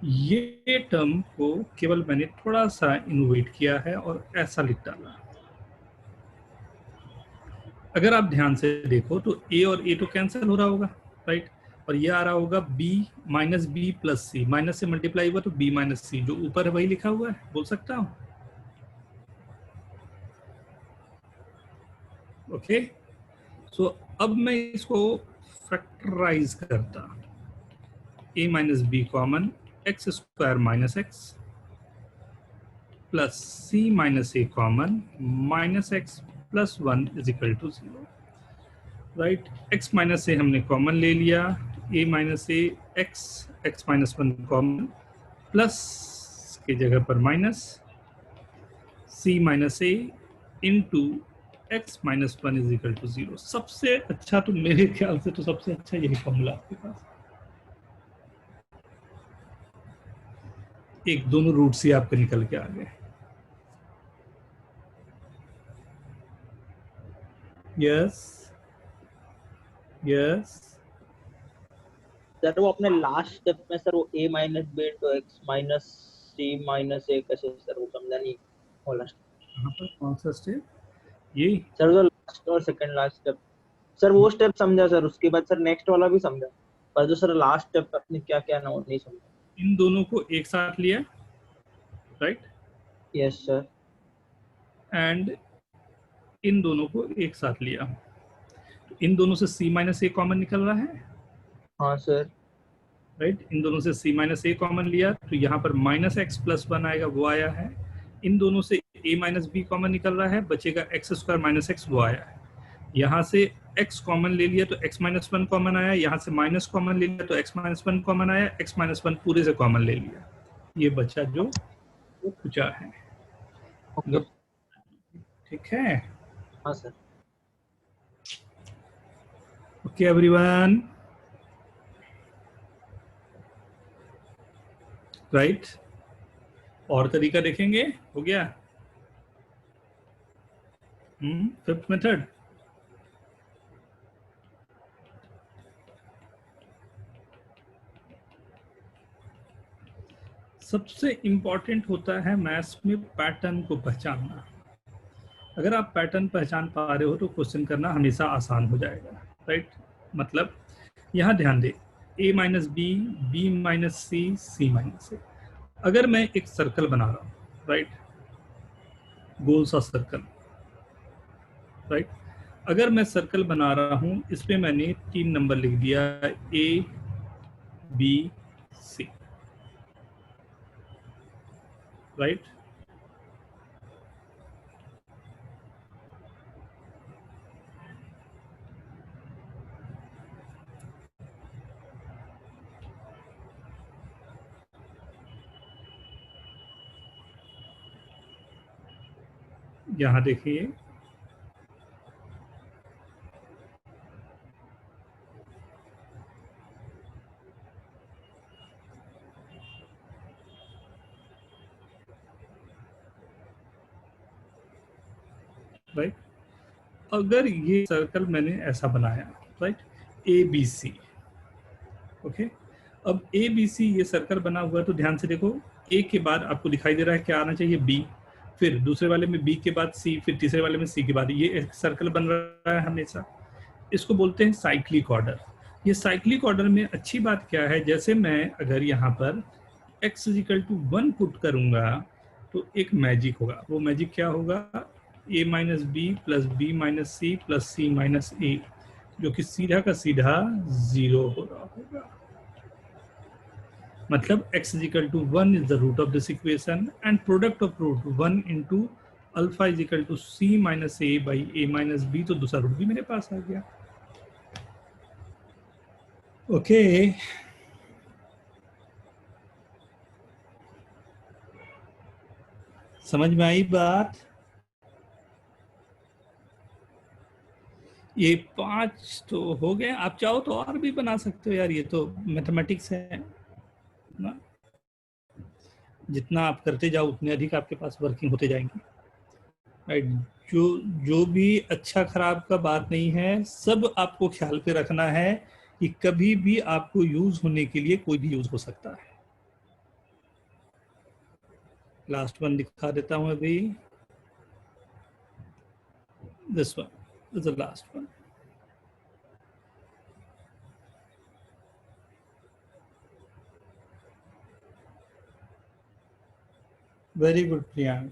ये टर्म को केवल मैंने थोड़ा सा इनोवेट किया है और ऐसा लिख डाला। अगर आप ध्यान से देखो तो a और a तो कैंसिल हो रहा होगा, राइट, और ये आ रहा होगा b minus b plus c, minus से मल्टीप्लाई हुआ तो b माइनस सी, जो ऊपर है वही लिखा हुआ है, बोल सकता हूँ। ओके, सो अब मैं इसको फैक्टराइज करता, a minus b common, x square minus x plus c minus a common, minus x plus 1 is equal to 0, right. x minus से हमने कॉमन ले लिया, a minus a x minus one common, plus की जगह पर minus c minus a into x minus one is equal to 0। सबसे अच्छा तो मेरे ख्याल से तो सबसे अच्छा यही फॉर्मूला आपके पास। एक दोनों रूट्स ही आपके निकल के आ गए। यस यस सर वो अपने लास्ट स्टेप में सर वो a minus b into x minus c minus a कैसे सर, वो समझा नहीं वाला यहाँ पर कौन सा स्टेप? ये सर, वो लास्ट और सेकंड लास्ट स्टेप सर, वो स्टेप समझा सर, उसके बाद सर नेक्स्ट वाला भी समझा, पर जो सर लास्ट स्टेप अपने क्या क्या ना वो नहीं समझा। इन दोनों को एक साथ लिया, right, yes sir. And in दोनों को एक साथ लिया, तो इन दोनों से c माइनस ए कॉमन निकल रहा है, हाँ सर। राइट। इन दोनों से c माइनस ए कॉमन लिया तो यहाँ पर माइनस एक्स प्लस वन आएगा, वो आया है। इन दोनों से a माइनस बी कॉमन निकल रहा है, बचेगा एक्स स्क्वायर माइनस एक्स, वो आया है। यहाँ से x कॉमन ले लिया तो x माइनस वन कॉमन आया, यहाँ से माइनस कॉमन ले लिया तो x माइनस वन कॉमन आया, x माइनस वन पूरे से कॉमन ले लिया, ये बचा जो वो बचा है। ओके ठीक है, हाँ सर। Okay everyone, right. और तरीका देखेंगे, हो गया। फिफ्थ मेथड, सबसे इंपॉर्टेंट होता है मैथ्स में पैटर्न को पहचानना। अगर आप पैटर्न पहचान पा रहे हो तो क्वेश्चन करना हमेशा आसान हो जाएगा, राइट। मतलब यहाँ ध्यान दे, a minus b, b minus c, c minus a. अगर मैं एक सर्कल बना रहा हूँ, राइट, गोल सा सर्कल, राइट। अगर मैं सर्कल बना रहा हूँ, इस पे मैंने 3 नंबर लिख दिया, a b c, राइट। यहाँ देखिए, राइट। अगर ये सर्कल मैंने ऐसा बनाया, right, a b c, okay. अब ए बी सी ये सर्कल बना हुआ है, तो ध्यान से देखो, ए के बाद आपको दिखाई दे रहा है क्या आना चाहिए, बी, फिर दूसरे वाले में बी के बाद सी, फिर तीसरे वाले में सी के बाद, ये एक सर्कल बन रहा है हमेशा। इसको बोलते हैं साइक्लिक ऑर्डर। ये साइक्लिक ऑर्डर में अच्छी बात क्या है, जैसे मैं अगर यहाँ पर x इक्वल टू 1 पुट करूंगा तो एक मैजिक होगा। वो मैजिक क्या होगा, a minus b plus b minus c plus c minus a, जो कि सीधा का सीधा 0 हो रहा होगा। मतलब x equal to 1 is the root of this equation and product of root 1 into alpha is equal to c minus a by a minus b, तो दूसरा रूट भी मेरे पास आ गया। ओके समझ में आई बात? ये 5 तो हो गए, आप चाहो तो और भी बना सकते हो यार, ये तो मैथमेटिक्स है ना। जितना आप करते जाओ उतने अधिक आपके पास वर्किंग होते जाएंगे, राइट। जो भी अच्छा खराब का बात नहीं है, सब आपको ख्याल पे रखना है कि कभी भी आपको यूज होने के लिए कोई भी यूज हो सकता है। लास्ट वन दिखा देता हूं अभी, this one is the last one. Very good Priyank.